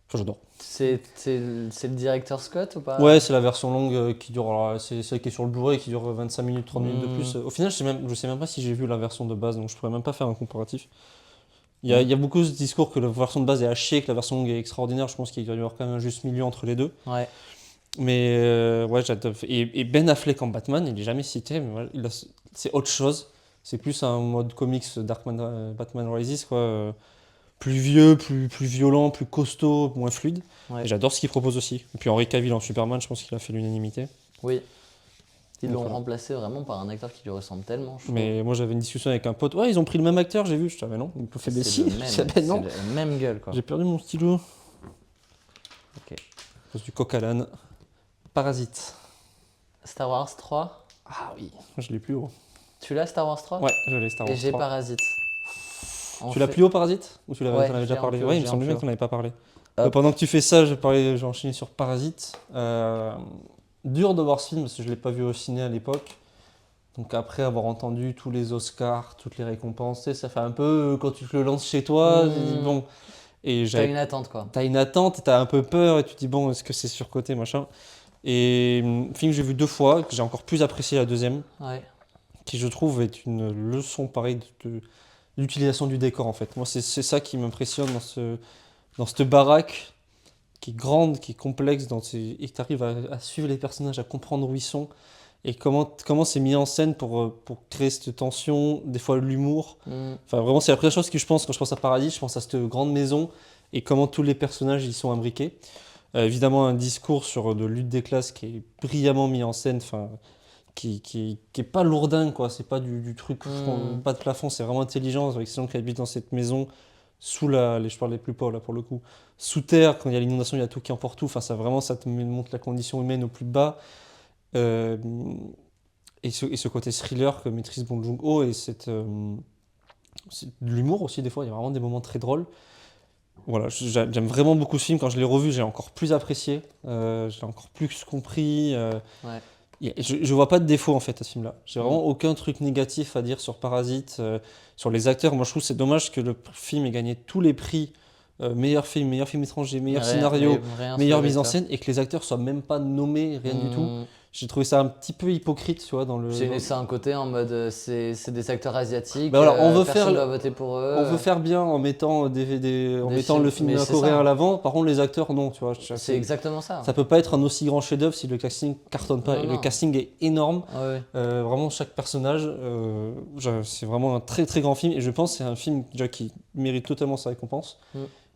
Enfin, j'adore. C'est le directeur Scott ou pas? Ouais, c'est la version longue qui dure. Alors, c'est celle qui est sur le Blu-ray qui dure 25 minutes, 30 minutes de plus. Au final, je sais même pas si j'ai vu la version de base, donc je pourrais même pas faire un comparatif. Il y a beaucoup de discours que la version de base est à chier, que la version longue est extraordinaire. Je pense qu'il doit y avoir quand même un juste milieu entre les deux. Ouais. Mais j'adore. Et Ben Affleck en Batman, il est jamais cité, mais voilà, c'est autre chose. C'est plus un mode comics Batman Rises, quoi. Plus vieux, plus violent, plus costaud, moins fluide. Ouais. Et j'adore ce qu'il propose aussi. Et puis Henry Cavill en Superman, je pense qu'il a fait l'unanimité. Oui. Ils Donc, l'ont voilà. remplacé vraiment par un acteur qui lui ressemble tellement. Je Mais moi j'avais une discussion avec un pote. Ouais, ils ont pris le même acteur, j'ai vu. Je savais non. Il peut faire des si. Non. C'est le même gueule quoi. J'ai perdu mon stylo. Ok. À cause du coq à l'âne. Parasite. Star Wars 3. Ah oui. Je l'ai plus haut. Tu l'as Star Wars 3? Ouais, je l'ai Star Wars Et j'ai 3. Parasite. Tu l'as plus haut Parasite? Ou tu l'avais Ouais, t'en avais j'ai déjà un parlé? peu, Ouais, il me j'ai un semblait bien peu. qu'on n'avait pas parlé. Hop. Pendant que tu fais ça, j'ai enchaîné sur Parasite. Dur de voir ce film parce que je ne l'ai pas vu au ciné à l'époque. Donc après avoir entendu tous les Oscars, toutes les récompenses, tu sais, ça fait un peu quand tu te le lances chez toi, tu te dis bon. Et T'as une attente quoi. T'as une attente, t'as un peu peur et tu te dis bon, est-ce que c'est surcoté, machin. Et film que j'ai vu 2 fois, que j'ai encore plus apprécié la deuxième, Ouais. qui je trouve est une leçon pareille d'utilisation du décor en fait. Moi c'est ça qui m'impressionne dans cette baraque qui est grande, qui est complexe, et que tu arrives à suivre les personnages, à comprendre où ils sont et comment c'est mis en scène pour créer cette tension, des fois l'humour. Enfin vraiment c'est la première chose que je pense quand je pense à Paradis, je pense à cette grande maison et comment tous les personnages y sont imbriqués. Évidemment un discours sur de lutte des classes qui est brillamment mis en scène, enfin qui est pas lourdin quoi, c'est pas du truc pas de plafond, c'est vraiment intelligent avec ces gens qui habitent dans cette maison sous je parle des plus pauvres là pour le coup, sous terre quand il y a l'inondation, il y a tout qui emporte tout, enfin ça te montre la condition humaine au plus bas. Et ce côté thriller que maîtrise Bong Joon-ho et c'est de l'humour aussi des fois, il y a vraiment des moments très drôles. Voilà, j'aime vraiment beaucoup ce film. Quand je l'ai revu, j'ai encore plus apprécié, j'ai encore plus compris. Ouais. Je vois pas de défaut en fait à ce film-là. J'ai vraiment aucun truc négatif à dire sur Parasite, sur les acteurs. Moi je trouve que c'est dommage que le film ait gagné tous les prix. Meilleur film étranger, meilleur scénario, meilleure mise en scène et que les acteurs soient même pas nommés, rien du tout. J'ai trouvé ça un petit peu hypocrite, tu vois, dans le. C'est un côté en mode c'est des acteurs asiatiques. Bah voilà, personne doit voter pour eux. On veut faire bien en mettant mettant le film mais coréen à l'avant. Par contre, les acteurs non, tu vois. C'est exactement ça. Ça peut pas être un aussi grand chef-d'œuvre si le casting cartonne pas. Et le casting est énorme. Ouais. Vraiment chaque personnage, c'est vraiment un très très grand film. Et je pense que c'est un film déjà qui mérite totalement sa récompense.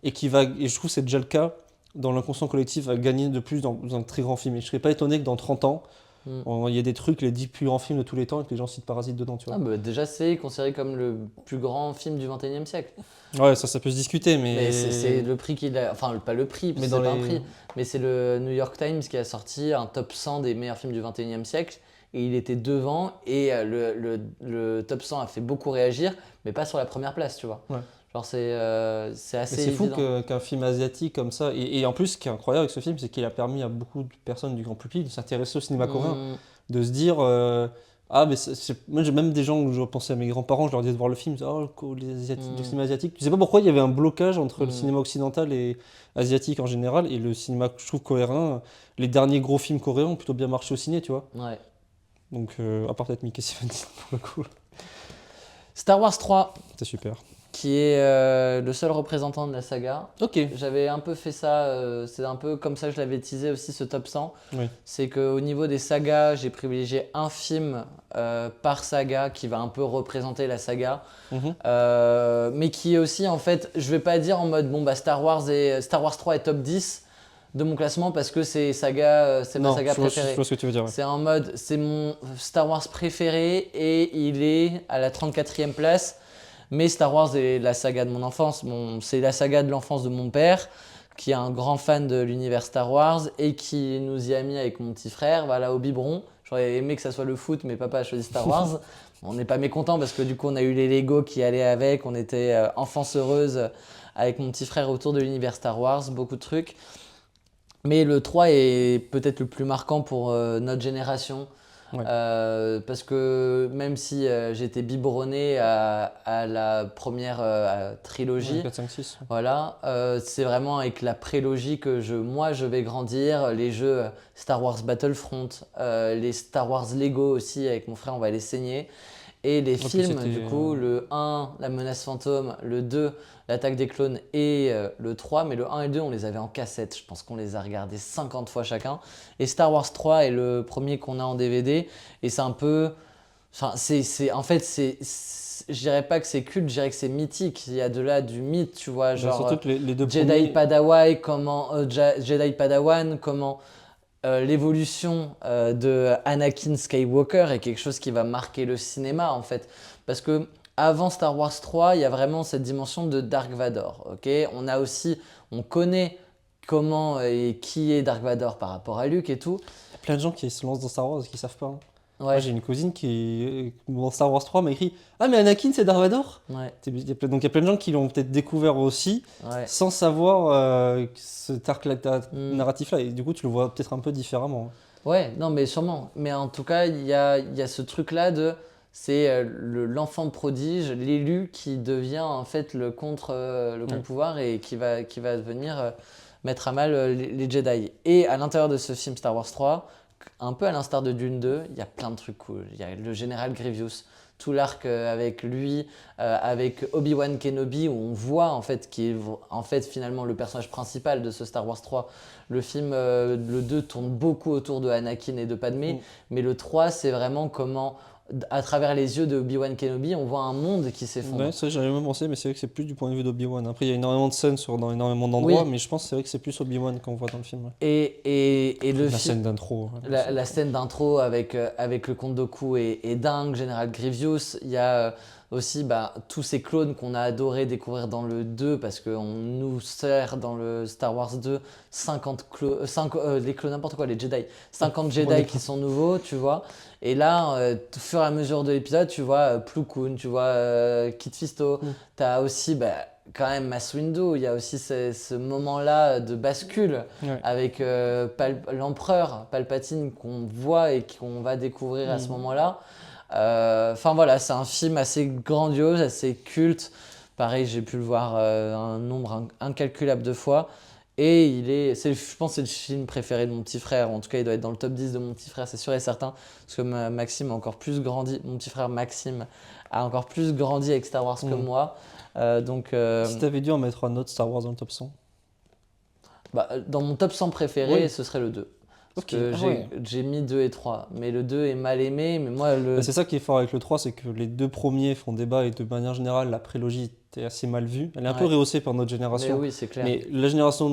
Et je trouve que c'est déjà le cas dans l'inconscient collectif, va gagner de plus dans un très grand film. Et je serais pas étonné que dans 30 ans, il y ait des trucs, les 10 plus grands films de tous les temps, et que les gens citent Parasite dedans, tu vois. Déjà, c'est considéré comme le plus grand film du 21e siècle. Ouais, ça peut se discuter, mais c'est le prix qu'il a. Enfin, pas le prix, parce que c'est pas un prix. Mais c'est le New York Times qui a sorti un top 100 des meilleurs films du 21e siècle. Et il était devant, et le top 100 a fait beaucoup réagir, mais pas sur la première place, tu vois. Ouais. Genre c'est assez c'est fou évident. qu'un film asiatique comme ça, et en plus ce qui est incroyable avec ce film, c'est qu'il a permis à beaucoup de personnes du grand public de s'intéresser au cinéma coréen, de se dire mais moi j'ai même des gens où je pensais à mes grands-parents, je leur disais de voir le film, le cinéma asiatique. Je sais pas pourquoi il y avait un blocage entre le cinéma occidental et asiatique en général, et le cinéma, je trouve, coréen, les derniers gros films coréens ont plutôt bien marché au ciné, tu vois. Ouais. Donc à part peut-être Mickey 17 pour le coup. Star Wars 3. C'est super. Qui est le seul représentant de la saga. Ok. J'avais un peu fait ça, c'est un peu comme ça que je l'avais teasé aussi, ce top 100. Oui. C'est qu'au niveau des sagas, j'ai privilégié un film par saga qui va un peu représenter la saga. Mais qui est aussi, en fait, je vais pas dire en mode Star Wars 3 est top 10 de mon classement parce que c'est ma saga préférée. Je vois ce que tu veux dire. Ouais. C'est en mode, c'est mon Star Wars préféré et il est à la 34e place. Mais Star Wars est la saga de mon enfance, c'est la saga de l'enfance de mon père, qui est un grand fan de l'univers Star Wars et qui nous y a mis avec mon petit frère, voilà, au biberon. J'aurais aimé que ça soit le foot, mais papa a choisi Star Wars. On n'est pas mécontent parce que du coup, on a eu les Lego qui allaient avec. On était enfance heureuse avec mon petit frère autour de l'univers Star Wars, beaucoup de trucs. Mais le 3 est peut-être le plus marquant pour notre génération. Ouais. Parce que même si j'étais biberonné à la première trilogie, 4, 5, 6. voilà, c'est vraiment avec la prélogie que moi je vais grandir. Les jeux Star Wars Battlefront, les Star Wars Lego aussi, avec mon frère, on va les saigner. Et les films, du coup, le 1, La menace fantôme, le 2, L'attaque des clones et le 3. Mais le 1 et le 2, on les avait en cassette. Je pense qu'on les a regardés 50 fois chacun. Et Star Wars 3 est le premier qu'on a en DVD. Et c'est un peu... Enfin, en fait, je dirais pas que c'est culte, je dirais que c'est mythique. Il y a de là du mythe, tu vois. Genre, surtout que les deux Jedi premiers... Jedi Padawan, comment... l'évolution de Anakin Skywalker est quelque chose qui va marquer le cinéma en fait. Parce que avant Star Wars 3, il y a vraiment cette dimension de Dark Vador. Okay, on connaît comment et qui est Dark Vador par rapport à Luke et tout. Il y a plein de gens qui se lancent dans Star Wars et qui savent pas. Hein. Ouais. Moi, j'ai une cousine qui, dans Star Wars 3, m'a écrit « Ah, mais Anakin, c'est Dark Vador ?» Ouais. Donc, il y a plein de gens qui l'ont peut-être découvert aussi, sans savoir cet arc narratif-là. Et du coup, tu le vois peut-être un peu différemment. Ouais, non, mais sûrement. Mais en tout cas, il y a ce truc-là de... C'est l'enfant prodige, l'élu qui devient en fait le contre-pouvoir et qui va venir mettre à mal les Jedi. Et à l'intérieur de ce film Star Wars 3, un peu à l'instar de Dune 2, il y a plein de trucs cool. Il y a le général Grievous, tout l'arc avec lui, avec Obi-Wan Kenobi, où on voit en fait qui est en fait finalement le personnage principal de ce Star Wars 3. Le film, le 2 tourne beaucoup autour de Anakin et de Padmé, mais le 3 c'est vraiment comment, à travers les yeux de Obi-Wan Kenobi, on voit un monde qui s'effondre. Ouais, ça j'avais même pensé, mais c'est vrai que c'est plus du point de vue d'Obi-Wan. Après, il y a énormément de scènes dans énormément d'endroits, mais je pense que c'est vrai que c'est plus Obi-Wan qu'on voit dans le film. Ouais. Et le scène d'intro. La scène d'intro avec le Comte Dooku est dingue, Général Grievous. Il y a aussi tous ces clones qu'on a adoré découvrir dans le 2 parce qu'on nous sert dans le Star Wars 2 les clones, n'importe quoi, les Jedi. 50 Jedi qui sont nouveaux, tu vois. Et là, au fur et à mesure de l'épisode, tu vois Plo Koon, tu vois Kit Fisto. Tu as aussi quand même Mace Windu. Il y a aussi ce moment-là de bascule avec l'empereur Palpatine qu'on voit et qu'on va découvrir à ce moment-là. Enfin voilà, c'est un film assez grandiose, assez culte. Pareil, j'ai pu le voir un nombre incalculable de fois. Et je pense que c'est le film préféré de mon petit frère. En tout cas, il doit être dans le top 10 de mon petit frère, c'est sûr et certain. Parce que Maxime a encore plus grandi. Mon petit frère Maxime a encore plus grandi avec Star Wars que moi. Si tu avais dû en mettre un autre Star Wars dans le top 100 dans mon top 100 préféré, ce serait le 2. Parce que j'ai mis 2 et 3, mais le 2 est mal aimé, mais moi c'est ça qui est fort avec le 3, c'est que les deux premiers font débat et de manière générale, la prélogie était assez mal vue. Elle est un peu rehaussée par notre génération. Mais oui, c'est clair. Mais la génération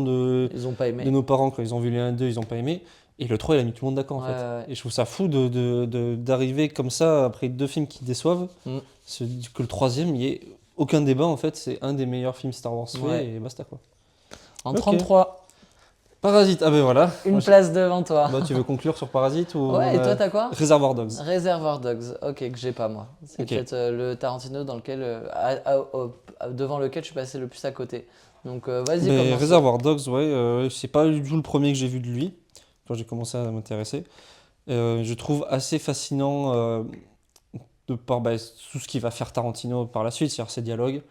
ils ont pas aimé. de nos parents, quand ils ont vu les 1 et 2, ils n'ont pas aimé. Et le 3, il a mis tout le monde d'accord en fait. Et je trouve ça fou d'arriver comme ça, après 2 films qui déçoivent, que le 3e, il n'y ait aucun débat en fait, c'est un des meilleurs films Star Wars faits et basta quoi. En 33. Parasite, ah ben voilà. Une place devant toi. Tu veux conclure sur Parasite ou Ouais, et toi t'as quoi? Reservoir Dogs. Reservoir Dogs, ok, que j'ai pas moi. C'est peut-être le Tarantino dans lequel, devant lequel je suis passé le plus à côté. Donc vas-y, commence. Reservoir Dogs, c'est pas du tout le premier que j'ai vu de lui, quand j'ai commencé à m'intéresser. Je trouve assez fascinant de par tout ce qu'il va faire Tarantino par la suite, c'est-à-dire ses dialogues,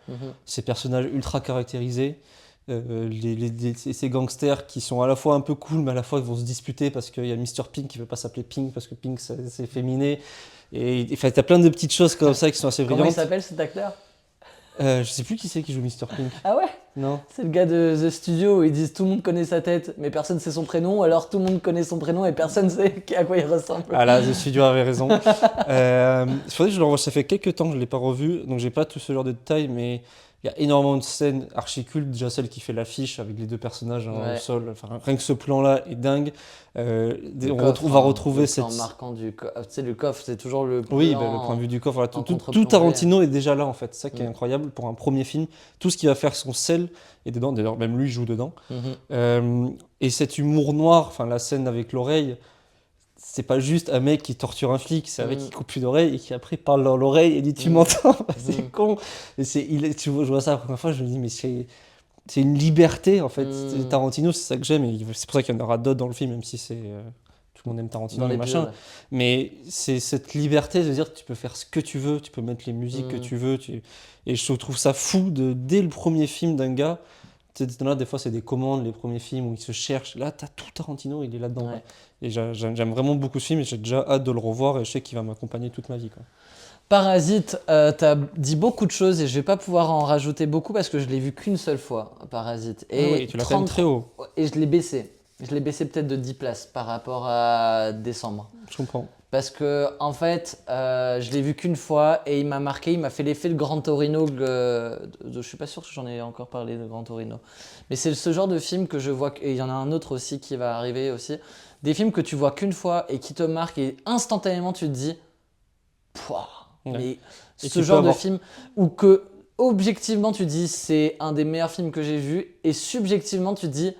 ses personnages ultra caractérisés. Ces gangsters qui sont à la fois un peu cool mais à la fois ils vont se disputer parce qu'il y a Mr. Pink qui veut pas s'appeler Pink parce que Pink c'est féminé et t'as plein de petites choses comme ça qui sont assez brillantes. Comment il s'appelle cet acteur? Je sais plus qui c'est qui joue Mr. Pink. Ah ouais? Non. C'est le gars de The Studio où ils disent tout le monde connaît sa tête mais personne sait son prénom, alors tout le monde connaît son prénom et personne sait à quoi il ressemble. Ah là, The Studio avait raison. Il faudrait que je le revoie, ça fait quelques temps que je l'ai pas revu donc j'ai pas tout ce genre de détails mais Il y a énormément de scènes archi-cultes, déjà celle qui fait l'affiche avec les deux personnages au sol. Enfin, rien que ce plan-là est dingue. On va retrouver cette... marquant du coffre. Tu sais, le coffre, c'est toujours le plan... Oui, le point de vue du coffre. Voilà, tout Tarantino est déjà là, en fait. C'est ça qui est incroyable pour un premier film. Tout ce qui va faire son sel est dedans. D'ailleurs, même lui joue dedans. Et cet humour noir, enfin la scène avec l'oreille, c'est pas juste un mec qui torture un flic, c'est un mec qui coupe une oreille et qui après parle dans l'oreille et dit tu m'entends. C'est con. Et je vois ça la première fois, je me dis mais c'est une liberté en fait. Tarantino, c'est ça que j'aime, et c'est pour ça qu'il y en aura d'autres dans le film, même si c'est tout le monde aime Tarantino et machin. Mais c'est cette liberté de dire que tu peux faire ce que tu veux, tu peux mettre les musiques que tu veux. Et je trouve ça fou dès le premier film d'un gars. Là, des fois, c'est des commandes, les premiers films où il se cherche. Là, t'as tout Tarantino, il est là-dedans. Ouais. Et j'aime vraiment beaucoup ce film et j'ai déjà hâte de le revoir et je sais qu'il va m'accompagner toute ma vie. Quoi. Parasite, t'as dit beaucoup de choses et je vais pas pouvoir en rajouter beaucoup parce que je l'ai vu qu'une seule fois, Parasite. Et oui, tu l'as quand même très haut. Et je l'ai baissé. Je l'ai baissé peut-être de 10 places par rapport à décembre. Je comprends. Parce que, en fait, je l'ai vu qu'une fois et il m'a marqué, il m'a fait l'effet de Gran Torino. Je suis pas sûr que j'en ai encore parlé de Gran Torino. Mais c'est ce genre de film que je vois, et il y en a un autre aussi qui va arriver aussi. Des films que tu vois qu'une fois et qui te marquent et instantanément tu te dis, pouah, mais ce genre de film où que objectivement tu dis c'est un des meilleurs films que j'ai vu et subjectivement tu te dis,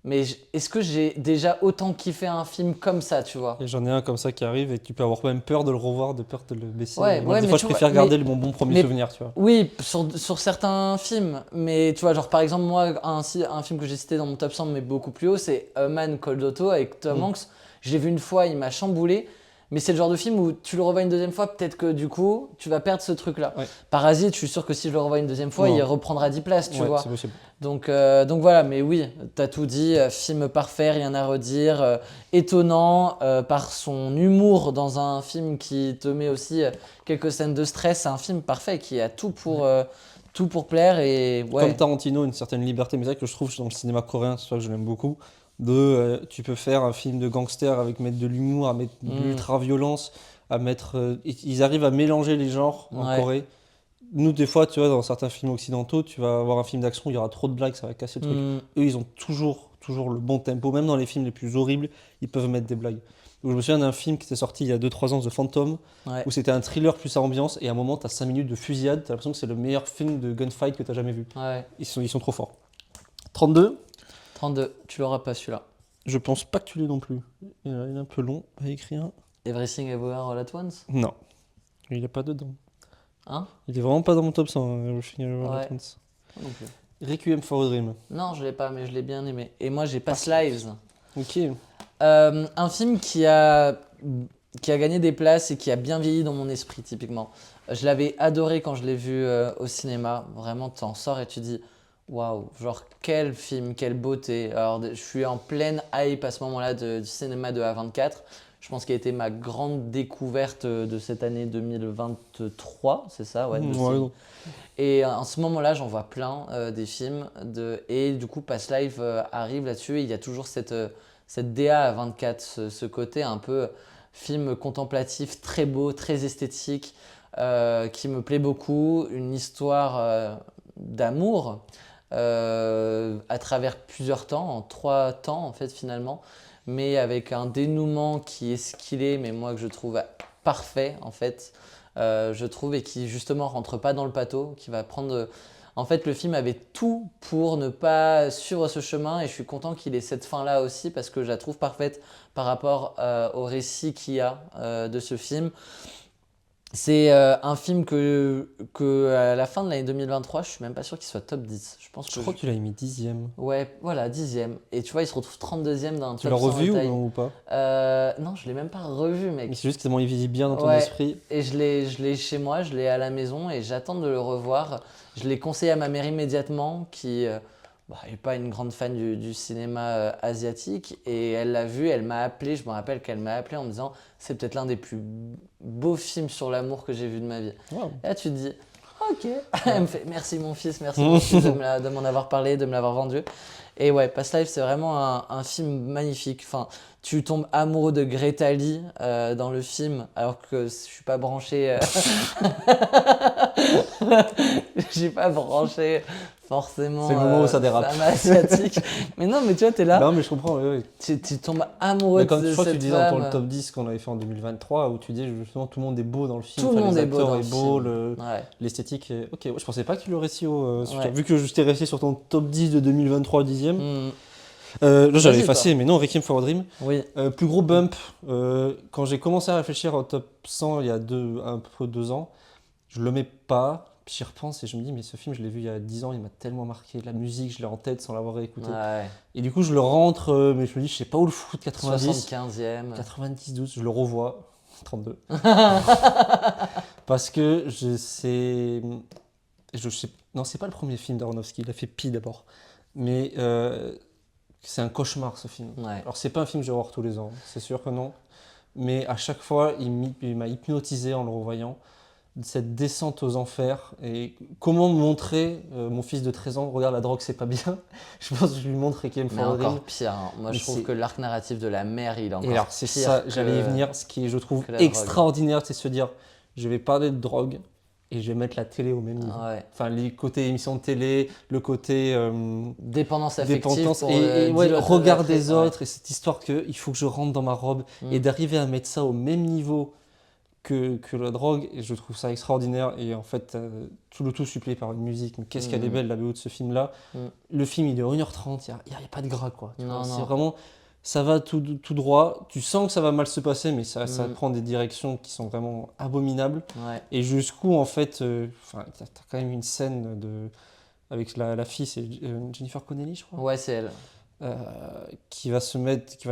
mais est-ce que j'ai déjà autant kiffé un film comme ça, tu vois? Et j'en ai un comme ça qui arrive et tu peux avoir même peur de le revoir, de peur de le baisser. Moi, des fois, je préfère garder mon bon premier souvenir, tu vois. Oui, sur certains films. Mais tu vois, genre par exemple, moi, un film que j'ai cité dans mon top 100, mais beaucoup plus haut, c'est A Man Called Otto avec Tom Hanks. Je l'ai vu une fois, il m'a chamboulé. Mais c'est le genre de film où tu le revois une deuxième fois, peut-être que du coup, tu vas perdre ce truc-là. Ouais. Parasite, je suis sûr que si je le revois une deuxième fois, il reprendra 10 places, tu vois. C'est possible. Donc voilà, mais oui, t'as tout dit, film parfait, rien à redire, étonnant par son humour dans un film qui te met aussi quelques scènes de stress, c'est un film parfait qui a tout pour plaire et Comme Tarantino, une certaine liberté, mais c'est vrai que je trouve dans le cinéma coréen, c'est ça que je l'aime beaucoup, tu peux faire un film de gangster avec mettre de l'humour, à mettre de l'ultra-violence, à mettre... ils arrivent à mélanger les genres en Corée. Nous, des fois, tu vois, dans certains films occidentaux, tu vas avoir un film d'action, il y aura trop de blagues, ça va casser le truc. Eux, ils ont toujours le bon tempo. Même dans les films les plus horribles, ils peuvent mettre des blagues. Donc, je me souviens d'un film qui était sorti il y a 2-3 ans, The Phantom, où c'était un thriller plus à ambiance, et à un moment, tu as 5 minutes de fusillade, tu as l'impression que c'est le meilleur film de gunfight que tu as jamais vu. Ouais. Ils sont trop forts. 32, tu l'auras pas celui-là. Je pense pas que tu l'aies non plus. Il est un peu long à écrire. Everything Everywhere All At Once? Non, il est pas dedans. Hein? Il est vraiment pas dans mon top 100, Everything Everywhere All At Once. Non plus. Requiem for a Dream. Non, je l'ai pas, mais je l'ai bien aimé. Et moi, j'ai Past Lives. Ok. Un film qui a gagné des places et qui a bien vieilli dans mon esprit, typiquement. Je l'avais adoré quand je l'ai vu au cinéma. Vraiment, tu en sors et tu dis waouh, genre quel film, quelle beauté. Alors, je suis en pleine hype à ce moment-là du cinéma de A24. Je pense qu'il a été ma grande découverte de cette année 2023, c'est ça? Ouais. Et en ce moment-là, j'en vois plein des films. Et du coup, Past Life arrive là-dessus. Et il y a toujours cette DA à 24, ce côté un peu film contemplatif, très beau, très esthétique, qui me plaît beaucoup. Une histoire d'amour à travers plusieurs temps, en 3 temps en fait finalement, mais avec un dénouement qui est ce qu'il est, mais moi que je trouve parfait en fait, je trouve, et qui justement rentre pas dans le pâteau, qui va prendre... En fait, le film avait tout pour ne pas suivre ce chemin et je suis content qu'il ait cette fin-là aussi parce que je la trouve parfaite par rapport au récit qu'il y a de ce film. C'est un film que à la fin de l'année 2023, je suis même pas sûr qu'il soit top 10. Je crois que tu l'as mis 10e. Ouais, voilà, 10e. Et tu vois, il se retrouve 32e dans un top 100. Tu l'as revu ou pas? Non, je l'ai même pas revu, mec. Mais c'est juste que il vieillit bien dans ton esprit. Et je l'ai chez moi, je l'ai à la maison et j'attends de le revoir. Je l'ai conseillé à ma mère immédiatement qui n'est pas une grande fan du cinéma asiatique et elle l'a vu, elle m'a appelé, je me rappelle qu'elle m'a appelé en me disant c'est peut-être l'un des plus beaux films sur l'amour que j'ai vu de ma vie. Wow. Et là tu te dis ok, elle me fait merci mon fils de m'en avoir parlé, de me l'avoir vendu. Et ouais, Past Life c'est vraiment un film magnifique. Enfin, tu tombes amoureux de Greta Lee dans le film alors que je suis pas branché. j'ai pas branché forcément C'est le moment où ça dérape. femme asiatique. Mais non, mais tu vois, t'es là, Non, mais je comprends, oui. tu tombes amoureux Mais comme de je crois que tu cette disais dans femme. le top 10 qu'on avait fait en 2023, où tu dis justement tout le monde est beau dans le film, Tout le enfin, monde les est beau acteurs dans le est beau, film. Ouais. l'esthétique est... Ok, ouais, je pensais pas qu'il aurait si haut. Ouais. Vu que je t'ai resté sur ton top 10 de 2023 10e, Hmm. là j'avais Vas-y, effacé, toi. mais non, Requiem for a Dream. Oui. Plus gros bump, quand j'ai commencé à réfléchir au top 100 il y a un peu 2 ans, je le mets pas. Puis j'y repense et je me dis, mais ce film, je l'ai vu il y a 10 ans, il m'a tellement marqué. La musique, je l'ai en tête sans l'avoir écouté. Ouais. Et du coup, je le rentre, mais je me dis, je sais pas où le foutre, 90, 75e. 90, 12, je le revois, 32. Parce que je sais. Non, c'est pas le premier film d'Aronofsky, il a fait Pi d'abord. Mais c'est un cauchemar ce film. Ouais. Alors, c'est pas un film que je vais voir tous les ans, c'est sûr que non. Mais à chaque fois, il m'a hypnotisé en le revoyant. Cette descente aux enfers et comment montrer mon fils de 13 ans, regarde la drogue c'est pas bien. Je pense que je lui montre Requiem Mais for a Dream. encore pire. Hein. Moi, Mais je trouve c'est- que l'arc narratif de la mère, il est encore Et alors c'est pire ça, que- j'allais y venir, ce qui est je trouve que la drogue. extraordinaire, c'est se dire je vais parler de drogue et je vais mettre la télé au même niveau. Ouais. Enfin les côtés émissions de télé, le côté Dépendance affective dépendance pour et ouais, dire le regard après, des ouais. autres et cette histoire que il faut que je rentre dans ma robe Mm. et d'arriver à mettre ça au même niveau que la drogue, et je trouve ça extraordinaire. Et en fait, tout le tout suppléé par une musique. Mais qu'est-ce qu'elle est belle, la BO de ce film-là. Mm. Le film, il est 1h30, il n'y a pas de gras, quoi. Tu Non, vois, non. c'est vraiment, ça va tout droit. Tu sens que ça va mal se passer, mais ça Mm. prend des directions qui sont vraiment abominables. Ouais. Et jusqu'où, en fait, t'as quand même une scène avec la fille, c'est Jennifer Connelly, je crois. Ouais, c'est elle. Qui va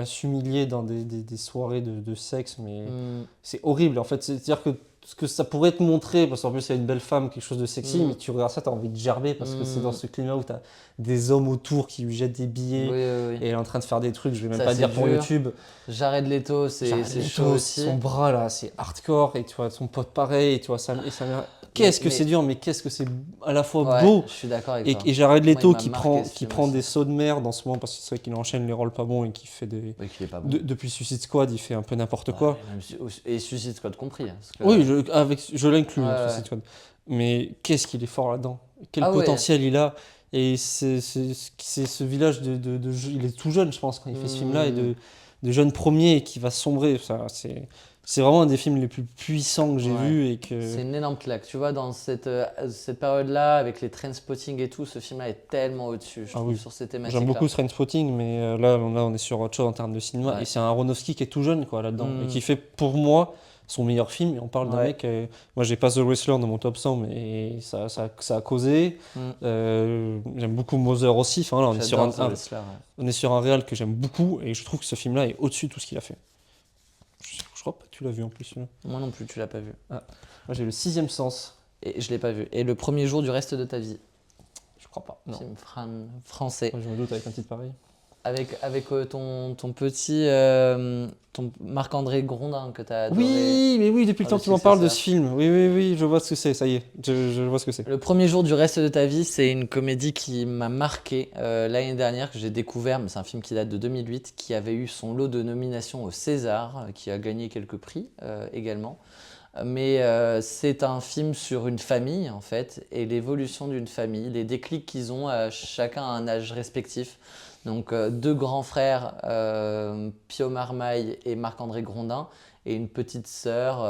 s'humilier dans des soirées de sexe, mais Mm. c'est horrible en fait. C'est-à-dire que ce que ça pourrait te montrer, parce qu'en plus il y a une belle femme, quelque chose de sexy, Mm. mais tu regardes ça, tu as envie de gerber parce que c'est Mm. dans ce climat où tu as des hommes autour qui lui jettent des billets Oui, oui, oui. et elle est en train de faire des trucs, je vais même Ça, pas c'est dire pour dur. YouTube. Jared Leto, c'est Jared chaud Leto, aussi. son bras là, c'est hardcore, et tu vois son pote pareil, et tu vois ça. Qu'est-ce que mais- c'est dur, mais qu'est-ce que c'est à la fois Ouais, beau. je suis d'accord avec Et, toi. et Jared Moi, Leto il m'a qui marqué, prend, ce qui film prend aussi. des sauts de merde en ce moment, parce que c'est vrai qu'il enchaîne les rôles pas bons et qu'il fait des. Oui, qu'il est pas bon. Depuis Suicide Squad, il fait un peu n'importe quoi. Ouais, même et Suicide Squad compris. Hein, parce que- Oui, je l'inclus, Ouais, hein, ouais. Suicide Squad. Mais qu'est-ce qu'il est fort là-dedans. Quel Ah ouais. potentiel il a. Et c'est ce village il est tout jeune, je pense, quand il fait ce film-là, et de jeunes premiers qui va sombrer. C'est vraiment un des films les plus puissants que j'ai Ouais. vu. Et que... C'est une énorme claque. Tu vois, dans cette période-là, avec les Trainspotting et tout, ce film-là est tellement au-dessus, je Ah trouve, oui. sur ces thématiques. J'aime beaucoup Trainspotting, mais là, on est sur autre chose en termes de cinéma. Ouais. Et c'est un Aronofsky qui est tout jeune quoi, là-dedans. Mm. Et qui fait, pour moi, son meilleur film. Et on parle d'un Ouais. mec. Moi, j'ai pas The Wrestler dans mon top 100, mais ça a causé. Mm. J'aime beaucoup Mother aussi. Enfin, là, on est sur J'adore The un Wrestler, ouais. on est sur un réal que j'aime beaucoup. Et je trouve que ce film-là est au-dessus de tout ce qu'il a fait. Je crois pas que tu l'as vu en plus. Celui-là. Moi non plus, tu l'as pas vu. Moi, j'ai le sixième sens. Et je l'ai pas vu. Et le premier jour du reste de ta vie, Je crois pas. Non. film français. Moi, je me doute avec un titre pareil. Avec ton petit ton Marc-André Grondin que tu as adoré. Oui, mais oui, depuis le Ah, temps le que tu m'en parles de ce successeur. film. Oui, je vois ce que c'est, ça y est. Je vois ce que c'est. Le premier jour du reste de ta vie, c'est une comédie qui m'a marqué l'année dernière, que j'ai découvert, mais c'est un film qui date de 2008, qui avait eu son lot de nominations au César, qui a gagné quelques prix également. Mais c'est un film sur une famille, en fait, et l'évolution d'une famille, les déclics qu'ils ont chacun à un âge respectif. Donc deux grands frères, Pio Marmaille et Marc-André Grondin, et une petite sœur.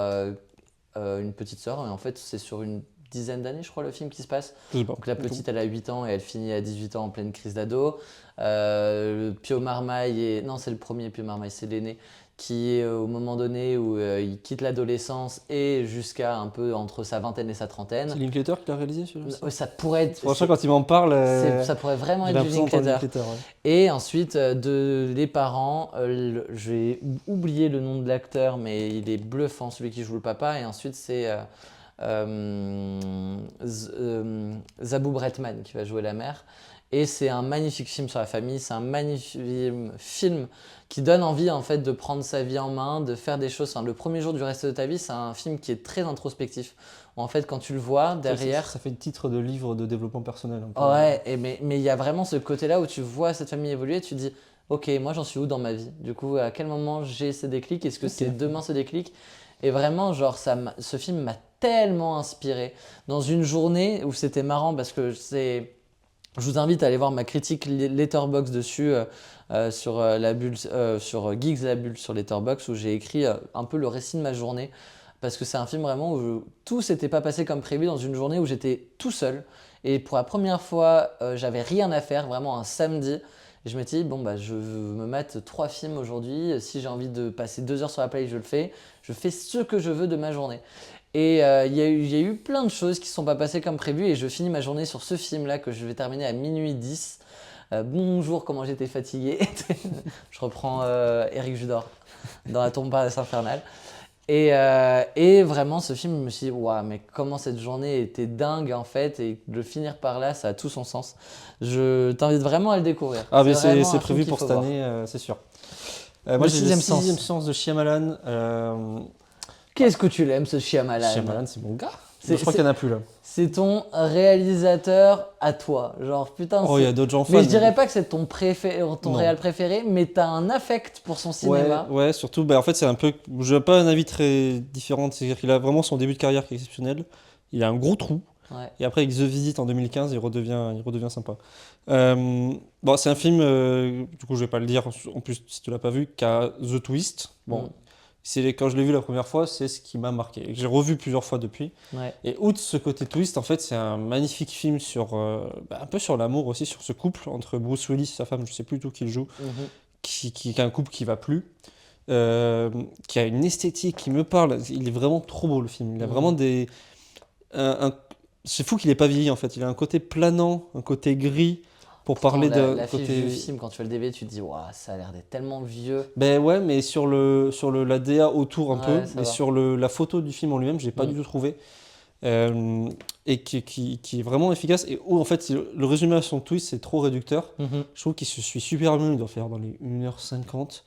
Et en fait, c'est sur une dizaine d'années, je crois, le film qui se passe. Je sais pas. Donc la petite, elle a 8 ans et elle finit à 18 ans en pleine crise d'ado. Pio Marmaille, non, c'est le premier Pio Marmaille, c'est l'aîné, qui est au moment donné où il quitte l'adolescence et jusqu'à un peu entre sa vingtaine et sa C'est trentaine. Linklater qui l'a réalisé, celui-là. Ouais, ça pourrait être. Franchement, quand il m'en parle, Ça pourrait vraiment j'ai être du l'impression d'entendre Linklater. Linklater. Ouais. Et ensuite, les parents, j'ai oublié le nom de l'acteur, mais il est bluffant, celui qui joue le papa. Et ensuite, c'est Zabou Bretman qui va jouer la mère. Et c'est un magnifique film sur la famille, c'est un magnifique film qui donne envie en fait de prendre sa vie en main, de faire des choses. Enfin, le premier jour du reste de ta vie, c'est un film qui est très introspectif. En fait, quand tu le vois derrière, Ça fait le titre de livre de développement personnel. Un peu. ouais, mais il y a vraiment ce côté-là où tu vois cette famille évoluer et tu te dis, ok, moi j'en suis où dans ma vie? Du coup, à quel moment j'ai ces déclics? Est-ce que c'est demain ce déclic? Et vraiment, genre, ce film m'a tellement inspiré. Dans une journée où c'était marrant parce que je vous invite à aller voir ma critique Letterboxd dessus sur la bulle, sur Geeks la bulle sur Letterboxd où j'ai écrit un peu le récit de ma journée parce que c'est un film vraiment où tout s'était pas passé comme prévu dans une journée où j'étais tout seul et pour la première fois j'avais rien à faire, vraiment un samedi. Et je m'étais dit, bon, bah, je me mate 3 films aujourd'hui. Si j'ai envie de passer 2 heures sur la play, je le fais. Je fais ce que je veux de ma journée. Et il y a eu plein de choses qui ne sont pas passées comme prévu. Et je finis ma journée sur ce film-là que je vais terminer à minuit 10. Bonjour, comment j'étais fatigué. Je reprends Éric Judor dans La tombe infernale. Et vraiment, ce film, je me suis dit, waouh, mais comment cette journée était dingue en fait, et de finir par là, ça a tout son sens. Je t'invite vraiment à le découvrir. Ah, mais c'est prévu pour cette année, c'est sûr. Moi, j'ai le sixième sens de Shyamalan. Qu'est-ce que tu l'aimes, ce Shyamalan? Shyamalan, c'est mon gars. Je crois qu'il n'y en a plus là. C'est ton réalisateur à toi. Genre, putain. Oh, il y a d'autres gens fans. Mais je dirais pas que c'est ton réal préféré, mais t'as un affect pour son cinéma. Ouais, surtout, bah, en fait, c'est un peu. Je n'ai pas un avis très différent. C'est-à-dire qu'il a vraiment son début de carrière qui est exceptionnel. Il a un gros trou. Ouais. Et après, avec The Visit en 2015, il redevient sympa. Bon, c'est un film, du coup, je vais pas le dire, en plus, si tu l'as pas vu, qu'a The Twist. Bon. Quand je l'ai vu la première fois, c'est ce qui m'a marqué. J'ai revu plusieurs fois depuis. Ouais. Et outre ce côté twist, en fait, c'est un magnifique film sur un peu sur l'amour aussi, sur ce couple entre Bruce Willis et sa femme, je sais plus tout qui le joue, qui est un couple qui va plus, qui a une esthétique qui me parle. Il est vraiment trop beau le film. Il a vraiment des... C'est fou qu'il n'ait pas vieilli en fait. Il a un côté planant, un côté gris. Pour parler de la fiche du film, quand tu fais le DVD, tu te dis waouh, ça a l'air d'être tellement vieux. Ben ouais, mais sur la DA autour un peu, mais sur la photo du film en lui-même, j'ai pas du tout trouvé. Et qui est vraiment efficace. Et où en fait, le résumé à son twist, c'est trop réducteur. Je trouve qu'il se suit super bien, il doit faire dans les 1h50.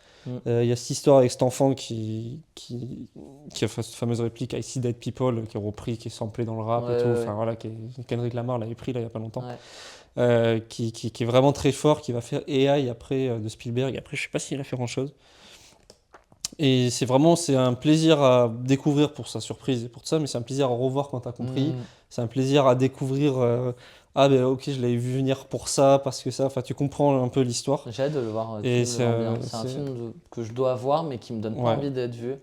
Il y a cette histoire avec cet enfant qui a cette fameuse réplique I see dead people, qui est repris, qui est samplé dans le rap et tout. Enfin voilà, Kendrick Lamar l'avait pris là il y a pas longtemps. Qui est vraiment très fort, qui va faire AI après de Spielberg. Après, je sais pas s'il a fait grand chose. Et c'est un plaisir à découvrir pour sa surprise et pour ça, mais c'est un plaisir à revoir quand tu as compris. C'est un plaisir à découvrir. Ah ben ok, je l'avais vu venir pour ça, parce que ça. Enfin, tu comprends un peu l'histoire. J'ai hâte de le voir. Et c'est un film que je dois voir, mais qui me donne pas envie d'être vu.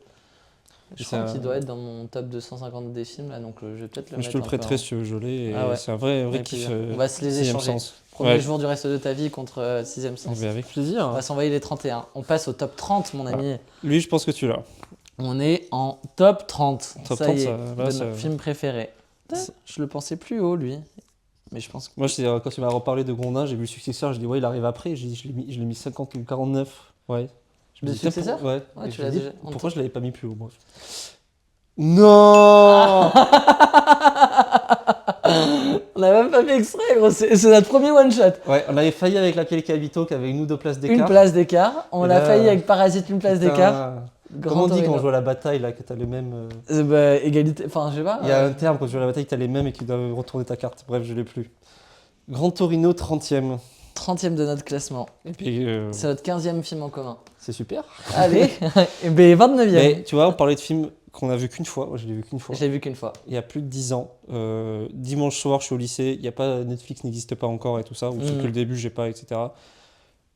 Je crois qu'il doit être dans mon top 250 des films, là, donc je vais peut-être le mettre. Je te le prêterai si tu veux, je l'ai. C'est un vrai kiff. On va se les échanger. Premier jour du reste de ta vie contre Sixième Sens. Mais avec plaisir. On va s'envoyer les 31. On passe au top 30, mon ami. Lui, je pense que tu l'as. On est en top 30. Top ça 30, y est, de notre film préféré. Je le pensais plus haut, lui. Mais je pense que... Moi, quand tu m'as reparlé de Grondin, j'ai vu le successeur, je dis ouais, il arrive après. J'ai dit, je l'ai mis 50 ou 49. Ouais. Le successeur ? Ouais. Tu l'as déjà... Pourquoi je l'avais pas mis plus haut, moi ? Non. On n'a même pas fait exprès, gros. C'est notre premier one shot. Ouais, on avait failli avec La Piel Calvito, qui avait nous 2 places d'écart. Une place d'écart. On l'a failli avec Parasite, une place d'écart. Comment on dit quand on joue à la bataille, là, que t'as les mêmes. Égalité. Enfin, je sais pas. Il y a un terme quand tu joues à la bataille, que t'as les mêmes et qu'ils doivent retourner ta carte. Bref, je l'ai plus. Gran Torino, 30e. 30e de notre classement. Et puis, c'est notre 15e film en commun. C'est super. Allez. Et 29e. Mais tu vois, on parlait de films qu'on a vu qu'une fois. Moi, je l'ai vu qu'une fois. Je l'ai vu qu'une fois. Il y a plus de 10 ans. Dimanche soir, je suis au lycée. Il y a pas Netflix n'existe pas encore et tout ça. Ou c'est que le début, j'ai pas, etc.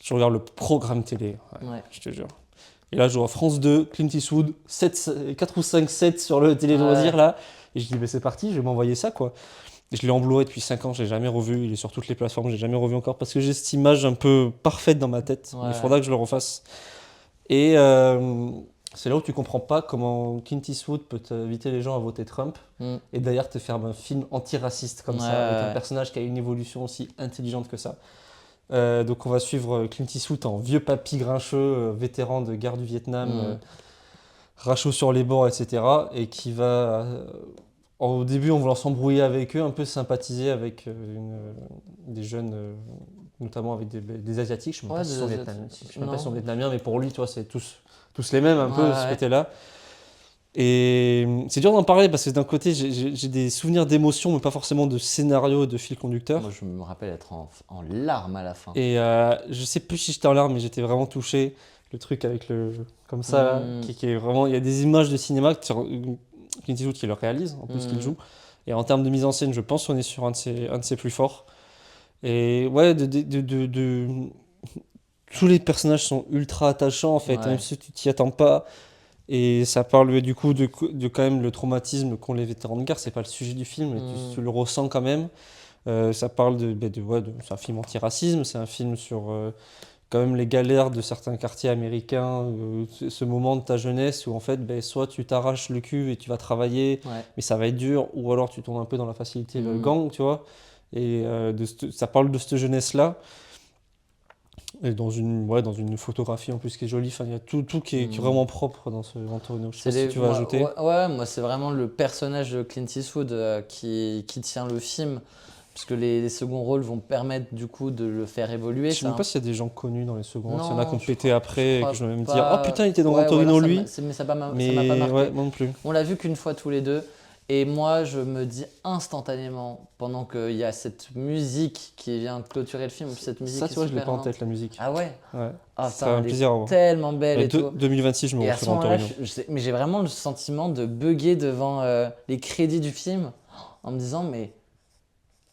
Je regarde le programme télé. Ouais. Je te jure. Et là, je vois France 2, Clint Eastwood, 4 ou 5 sets sur le télé loisir là. Et je dis, c'est parti, je vais m'envoyer ça quoi. Et je l'ai en Blu-ray depuis 5 ans, je l'ai jamais revu. Il est sur toutes les plateformes, je l'ai jamais revu encore parce que j'ai cette image un peu parfaite dans ma tête. Il faudra que je le refasse. Et c'est là où tu comprends pas comment Clint Eastwood peut inviter les gens à voter Trump et d'ailleurs te faire un film antiraciste comme ça, avec un personnage qui a une évolution aussi intelligente que ça. Donc on va suivre Clint Eastwood en vieux papy grincheux, vétéran de guerre du Vietnam, rachot sur les bords, etc. Et qui va, au début, en voulant s'embrouiller avec eux, un peu sympathiser avec des jeunes, notamment avec des Asiatiques. Je ne sais pas si sont vietnamiens, mais pour lui, toi, c'est tous les mêmes un peu, ce côté-là. Et c'est dur d'en parler parce que d'un côté j'ai des souvenirs d'émotions mais pas forcément de scénario et de fil conducteur. Moi je me rappelle être en larmes à la fin. Et je sais plus si j'étais en larmes mais j'étais vraiment touché. Le truc avec le comme ça là, qui est vraiment, il y a des images de cinéma Clint Eastwood qui le réalise, en plus qu'il joue. Et en termes de mise en scène, je pense qu'on est sur un de ses plus forts. Et ouais, tous les personnages sont ultra attachants en fait, même si tu t'y attends pas. Et ça parle du coup de quand même le traumatisme qu'ont les vétérans de guerre. C'est pas le sujet du film, mais tu le ressens quand même. Ça parle c'est un film anti-racisme, c'est un film sur quand même les galères de certains quartiers américains, ce moment de ta jeunesse où en fait soit tu t'arraches le cul et tu vas travailler, mais ça va être dur, ou alors tu tombes un peu dans la facilité, le gang, tu vois. Et ça parle de cette jeunesse-là. Et dans une photographie en plus qui est jolie, il y a tout qui est vraiment propre dans ce Antonio. Je sais pas si tu vas ajouter. Moi c'est vraiment le personnage de Clint Eastwood qui tient le film, parce que les seconds rôles vont permettre du coup de le faire évoluer. Je sais même pas s'il y a des gens connus dans les seconds rôles, s'il y en a qui ont pété après, et que je vais même dire « Oh putain, il était dans Antonio lui !» Mais ça m'a pas marqué. Ouais, moi non plus. On l'a vu qu'une fois tous les deux. Et moi, je me dis instantanément, pendant qu'il y a cette musique qui vient clôturer le film, cette musique. Ça, tu vois, je l'ai pas en tête, la musique. Ah ouais. C'est un plaisir à voir. Tellement belle et tout. 2026, je me refais Antonio. Mais j'ai vraiment le sentiment de bugger devant les crédits du film, en me disant, mais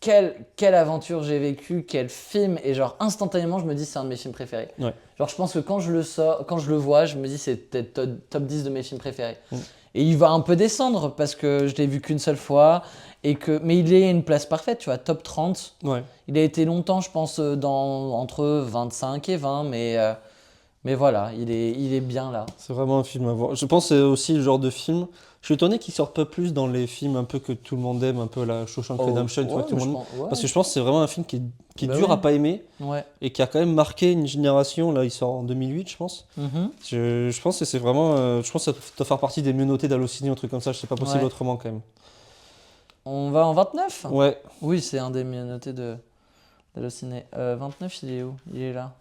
quelle aventure j'ai vécue, quel film. Et genre, instantanément, je me dis, c'est un de mes films préférés. Ouais. Genre, je pense que quand je le vois, je me dis, c'est peut-être top 10 de mes films préférés. Et il va un peu descendre parce que je l'ai vu qu'une seule fois. Mais il est une place parfaite, tu vois, top 30. Ouais. Il a été longtemps, je pense, entre 25 et 20, mais voilà, il est bien là. C'est vraiment un film à voir. Je pense que c'est aussi le genre de film. Je suis étonné qu'il sorte pas plus dans les films un peu que tout le monde aime, un peu la Shawshank Redemption, tu vois, tout le monde. Parce que je pense que c'est vraiment un film qui est dur à pas aimer et qui a quand même marqué une génération. Là, il sort en 2008, je pense. Je pense que c'est vraiment. Je pense que ça doit faire partie des mieux notés d'Allociné, un truc comme ça. C'est pas possible autrement quand même. On va en 29 ? Ouais. Oui, c'est un des mieux notés d'Allociné. 29, il est où ? Il est là.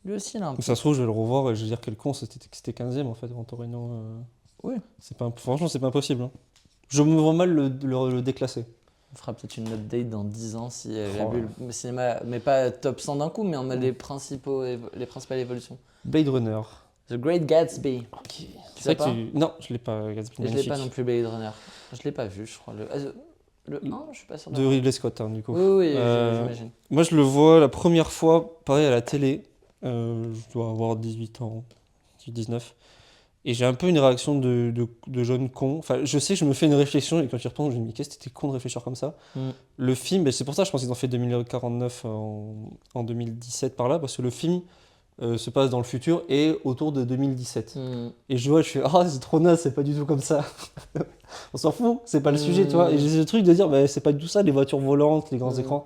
Lui aussi, là. Ça se trouve, je vais le revoir et je vais dire quel con, c'était 15e en fait, Gran Torino. Oui. Franchement, c'est pas impossible. Hein. Je me vois mal le déclasser. On fera peut-être une update dans 10 ans si j'ai vu le cinéma, mais pas top 100 d'un coup, mais on met les principales évolutions. Blade Runner. The Great Gatsby. Ok. Tu sais pas ? Non, je l'ai pas. Gatsby, je l'ai pas non plus, Blade Runner. Je l'ai pas vu, je crois. Le 1, je suis pas sûr. De Ridley Scott, hein, du coup. Oui, j'imagine. Moi, je le vois la première fois, pareil, à la télé. Je dois avoir 18 ans, 19. Et j'ai un peu une réaction de jeune con. Enfin, je sais que je me fais une réflexion et quand j'y repense, je me dis, qu'est-ce que c'était con de réfléchir comme ça. Le film, c'est pour ça, je pense qu'ils ont fait 2049 en 2017 par là, parce que le film se passe dans le futur et autour de 2017. Et je fais, c'est trop naze, c'est pas du tout comme ça. On s'en fout, c'est pas le sujet, tu vois. Et j'ai ce truc de dire, c'est pas du tout ça, les voitures volantes, les grands écrans.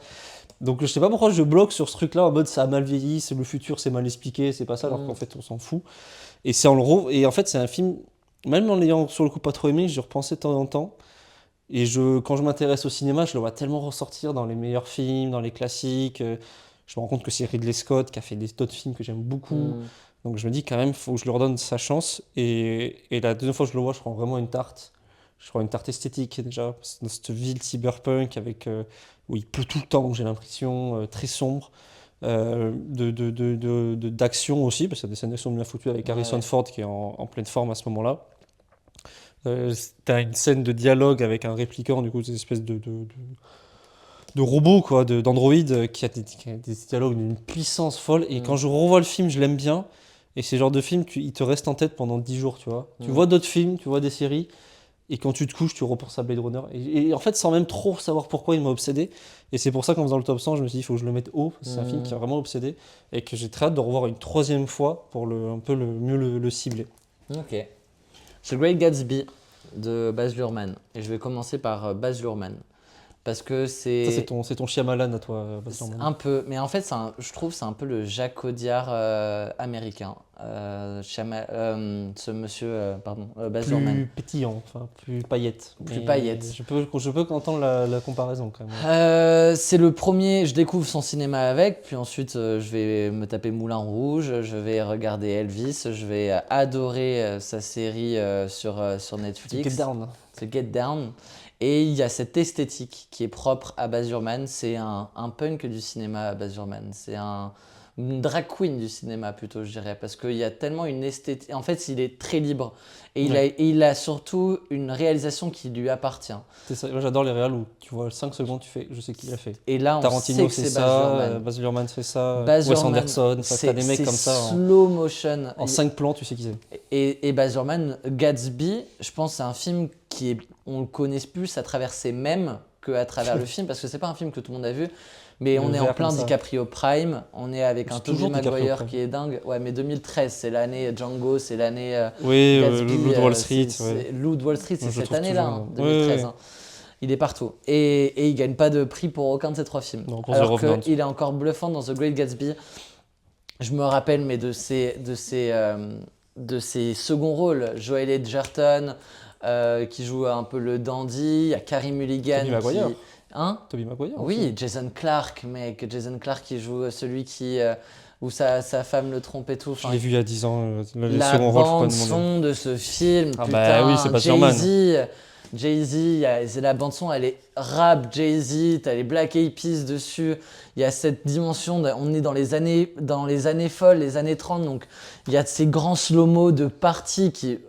Donc je sais pas pourquoi je bloque sur ce truc-là en mode ça a mal vieilli, c'est le futur, c'est mal expliqué, c'est pas ça, alors qu'en fait on s'en fout. Et et en fait c'est un film, même en l'ayant sur le coup pas trop aimé, j'y repensais de temps en temps. Et quand je m'intéresse au cinéma, je le vois tellement ressortir dans les meilleurs films, dans les classiques. Je me rends compte que c'est Ridley Scott qui a fait d'autres films que j'aime beaucoup. Donc je me dis quand même, faut que je leur donne sa chance. Et la deuxième fois que je le vois, je prends vraiment une tarte. Je prends une tarte esthétique déjà, dans cette ville cyberpunk avec, où il pleut tout le temps, j'ai l'impression, très sombre. D'action aussi, parce qu'il y a des scènes d'action bien foutues avec Harrison Ford qui est en pleine forme à ce moment-là. T'as une scène de dialogue avec un répliquant, du coup, des espèces de robot, quoi, d'androïde, qui a des dialogues d'une puissance folle. Et quand je revois le film, je l'aime bien. Et c'est le genre de film, il te reste en tête pendant 10 jours, tu vois. Tu vois d'autres films, tu vois des séries. Et quand tu te couches, tu repenses à Blade Runner. Et en fait, sans même trop savoir pourquoi il m'a obsédé. Et c'est pour ça qu'en faisant le top 100, je me suis dit, il faut que je le mette haut. Parce que c'est un film qui m'a vraiment obsédé. Et que j'ai très hâte de revoir une troisième fois pour un peu mieux le cibler. Ok. The Great Gatsby de Baz Luhrmann. Et je vais commencer par Baz Luhrmann. Parce que c'est... Ça, c'est ton Shyamalan à toi, Baz Luhrmann. Un peu. Mais en fait, je trouve que c'est un peu le Jacques Audiard américain. Ce monsieur, Baz Luhrmann. Plus pétillant, enfin, plus paillette. Plus paillette. Je peux entendre la comparaison quand même. C'est le premier, je découvre son cinéma avec, puis ensuite je vais me taper Moulin Rouge, je vais regarder Elvis, je vais adorer sa série sur Netflix. Get Down. C'est Get Down. Et il y a cette esthétique qui est propre à Baz Luhrmann. C'est un punk du cinéma, Baz Luhrmann. une drag queen du cinéma plutôt, je dirais, parce qu'il y a tellement une esthétique. En fait, il est très libre et il a surtout une réalisation qui lui appartient. C'est ça. Moi, j'adore les réals où tu vois 5 secondes, tu fais, je sais qui l'a fait. Et là, on Tarantino sait que c'est c'est Baz Luhrmann fait ça, Baz Wes Luhrmann, Anderson, t'as des mecs comme ça. Slow motion. En 5 plans, tu sais qui c'est. Et Baz Luhrmann, Gatsby, je pense que c'est un film on le connaît plus à travers ses mèmes qu'à travers le film, parce que c'est pas un film que tout le monde a vu. Mais on est en plein DiCaprio Prime, on est avec un Tobey Maguire qui est dingue. Ouais, mais 2013, c'est l'année Django, c'est l'année Gatsby. Loup de Wall Street. Loup de Wall Street, c'est cette année-là, hein, 2013. Hein. Il est partout. Et il gagne pas de prix pour aucun de ces 3 films. Non, alors qu'il est encore bluffant dans The Great Gatsby. Je me rappelle mais de ses seconds rôles. Joel Edgerton qui joue un peu le dandy. Il y a Carey Mulligan Tobey Maguire. Tobey Maguire. Oui, aussi. Jason Clarke, mec. Jason Clarke qui joue celui où sa femme le trompe et tout. Je l'ai vu il y a 10 ans. La bande-son de ce film. Ah putain, bah oui, c'est pas Jay-Z, la bande-son, elle est rap Jay-Z, t'as les Black Eyed Peas dessus. Il y a cette dimension, on est dans les années folles, les années 30, donc il y a ces grands slow-mo de parties qui...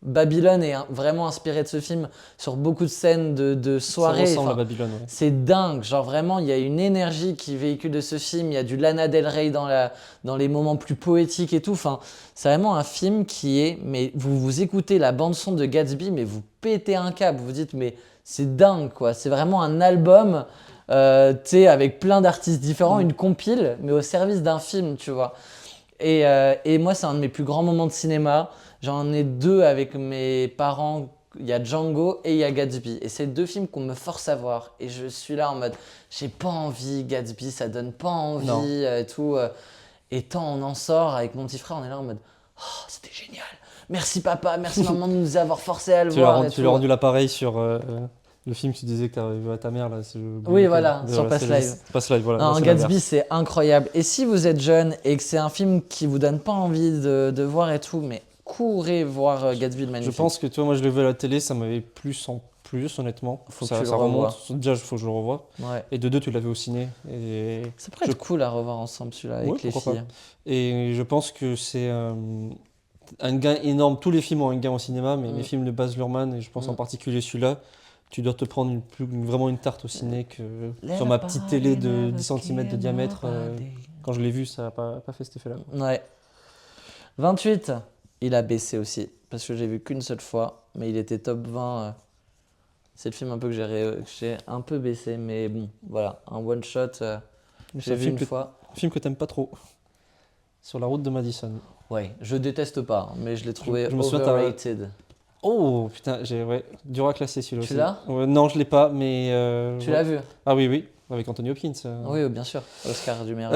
Babylone est vraiment inspiré de ce film sur beaucoup de scènes de soirée. Ça ressemble à Babylone, ouais. C'est dingue, genre vraiment, il y a une énergie qui véhicule de ce film, il y a du Lana Del Rey dans les moments plus poétiques et tout. Enfin, c'est vraiment un film qui est... Mais vous écoutez la bande-son de Gatsby, mais vous pétez un câble, vous vous dites, mais c'est dingue, quoi. C'est vraiment un album... tu sais, avec plein d'artistes différents, une compile, mais au service d'un film, tu vois. Et moi, c'est un de mes plus grands moments de cinéma. J'en ai 2 avec mes parents. Il y a Django et il y a Gatsby. Et c'est 2 films qu'on me force à voir. Et je suis là en mode, j'ai pas envie, Gatsby, ça donne pas envie et tout. Et tant on en sort avec mon petit frère, on est là en mode, oh, c'était génial. Merci papa, merci maman de nous avoir forcé à le voir. Tu lui as rendu l'appareil sur... Le film, tu disais que tu avais vu à ta mère, là. Oui, voilà, sur Pass Live. Pass Live, voilà. Non, Gatsby, c'est incroyable. Et si vous êtes jeune et que c'est un film qui vous donne pas envie de voir et tout, mais courez voir Gatsby le Magnifique. Je pense que, tu vois, moi, je l'ai vu à la télé, ça m'avait plu sans plus, honnêtement. Faut que tu le revoies. Déjà, il faut que je le revoie. Ouais. Et de 2, tu l'avais au ciné. Et ça pourrait être cool à revoir ensemble, celui-là, avec les filles. Pas. Et je pense que c'est un gain énorme. Tous les films ont un gain au cinéma, mais les films de Baz Luhrmann, et je pense en particulier celui-là, tu dois te prendre vraiment une tarte au ciné que sur ma petite télé de 10 cm de diamètre. Quand je l'ai vu, ça n'a pas fait cet effet-là. Ouais. 28, il a baissé aussi, parce que j'ai vu qu'une seule fois, mais il était top 20. C'est le film un peu que j'ai un peu baissé, mais bon, voilà, un one-shot, j'ai vu une fois. Un film que t'aimes pas trop. Sur la route de Madison. Ouais, je déteste pas, mais je l'ai trouvé overrated. Oh putain, dur à classer celui-là aussi. Tu l'as Non, je l'ai pas, mais... Tu l'as vu? Ah oui, avec Anthony Hopkins. Oui, bien sûr, Oscar du meilleur.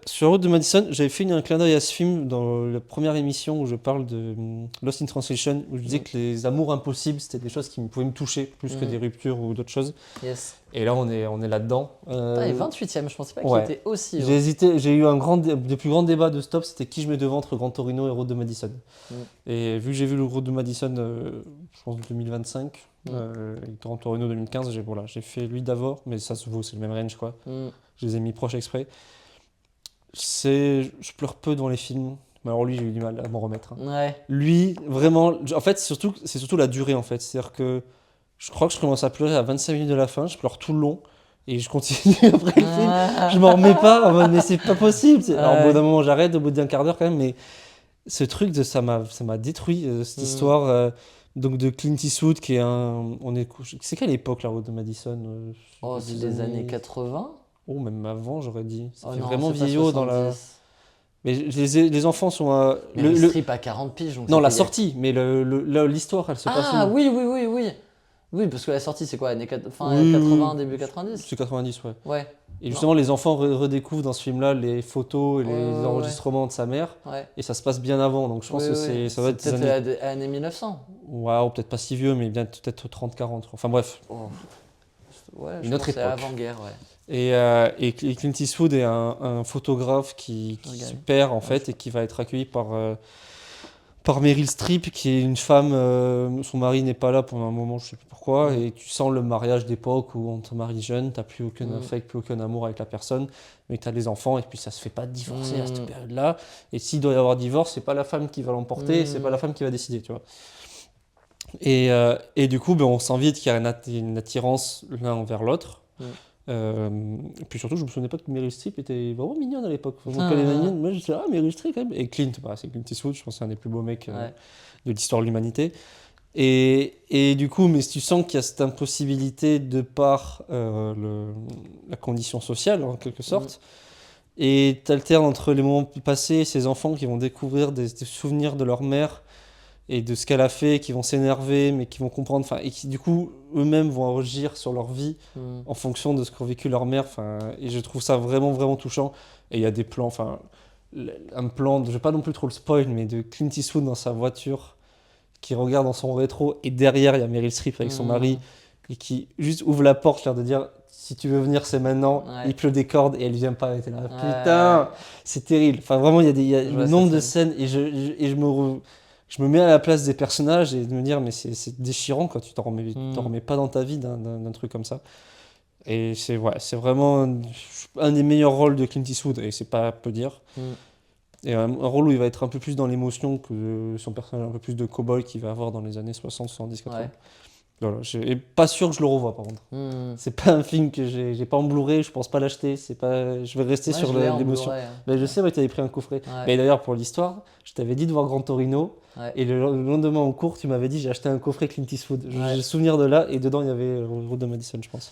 Sur la route de Madison, j'avais fait un clin d'œil à ce film dans la première émission où je parle de Lost in Translation, où je disais que les amours impossibles, c'était des choses qui pouvaient me toucher, plus que des ruptures ou d'autres choses. Yes. Et là, on est là-dedans. Et 28e, je pensais pas qu'il était aussi. J'ai hésité, j'ai eu le plus grand débat de stop, c'était qui je mets devant entre Gran Torino et Road de Madison. Et vu que j'ai vu le Road de Madison, je pense 2025, et Gran Torino 2015, j'ai fait lui d'abord, mais ça se vaut, c'est le même range quoi. Je les ai mis proches exprès. Je pleure peu dans les films. Mais alors lui, j'ai eu du mal à m'en remettre. Ouais. Lui, vraiment, en fait, c'est surtout la durée en fait. C'est-à-dire que je crois que je commence à pleurer à 25 minutes de la fin, je pleure tout le long et je continue après le film. Je m'en remets pas, en mode, mais c'est pas possible. Alors au bout d'un moment j'arrête, au bout d'un quart d'heure quand même, mais ce truc ça m'a détruit cette histoire donc de Clint Eastwood qui est c'est quelle époque la route de Madison c'est les années 80. Oh même avant j'aurais dit. Ça fait non, vraiment vieillot dans la. Mais les enfants sont le strip à 40 piges. Donc non la sortie, mais l'histoire elle se passe. Ah oui. Oui, parce que la sortie, c'est quoi, fin 80, début 90 C'est 90, ouais. Ouais. Et justement, les enfants redécouvrent dans ce film-là les photos et les enregistrements de sa mère. Ouais. Et ça se passe bien avant, donc je pense que ça va être des années... peut-être années 1900. Ouais, peut-être pas si vieux, mais bien peut-être 30-40. Enfin bref. Ouais, une autre époque. Avant-guerre, ouais. Et Clint Eastwood est un photographe qui se perd, en fait, et qui va être accueilli par par Meryl Streep, qui est une femme, son mari n'est pas là pendant un moment, je sais plus pourquoi, et tu sens le mariage d'époque où on te marie jeune, t'as plus aucun affect, plus aucun amour avec la personne, mais t'as des enfants, et puis ça se fait pas divorcer à cette période-là, et s'il doit y avoir divorce, c'est pas la femme qui va l'emporter, c'est pas la femme qui va décider, tu vois. Et du coup, on sent vite qu'il y a une attirance l'un envers l'autre. Et puis surtout, je me souvenais pas que Meryl Streep était vraiment mignonne à l'époque. Moi, je disais, Meryl Streep quand même. Et Clint, c'est Clint Eastwood, je pense que c'est un des plus beaux mecs de l'histoire de l'humanité. Et du coup, mais tu sens qu'il y a cette impossibilité de par la condition sociale, en quelque sorte. Et tu alternes entre les moments passés et ces enfants qui vont découvrir des souvenirs de leur mère et de ce qu'elle a fait, qui vont s'énerver, mais qui vont comprendre, et qui du coup eux-mêmes vont agir sur leur vie en fonction de ce qu'ont vécu leur mère. Et je trouve ça vraiment, vraiment touchant. Et il y a des plans, un plan, je vais pas non plus trop le spoil, mais de Clint Eastwood dans sa voiture, qui regarde dans son rétro, et derrière il y a Meryl Streep avec son mari, et qui juste ouvre la porte, l'air de dire si tu veux venir, c'est maintenant. Il pleut des cordes et elle vient pas. Elle était là, putain, c'est terrible. Vraiment, il y a le nombre de scènes, et je me mets à la place des personnages et de me dire mais c'est déchirant quand tu t'en remets pas dans ta vie d'un truc comme ça. Et c'est vraiment un des meilleurs rôles de Clint Eastwood, et c'est pas peu dire. Et un rôle où il va être un peu plus dans l'émotion que son personnage un peu plus de cow-boy qu'il va avoir dans les années 60, 70, 80. Voilà, et pas sûr que je le revoie par contre. C'est pas un film que j'ai pas en Blu-ray, je pense pas l'acheter, je vais rester sur l'émotion. Je sais que tu avais pris un coffret. Mais d'ailleurs pour l'histoire, je t'avais dit de voir Gran Torino, et le lendemain en cours, tu m'avais dit j'ai acheté un coffret Clint Eastwood. J'ai le souvenir de là, et dedans il y avait Road de Madison, je pense.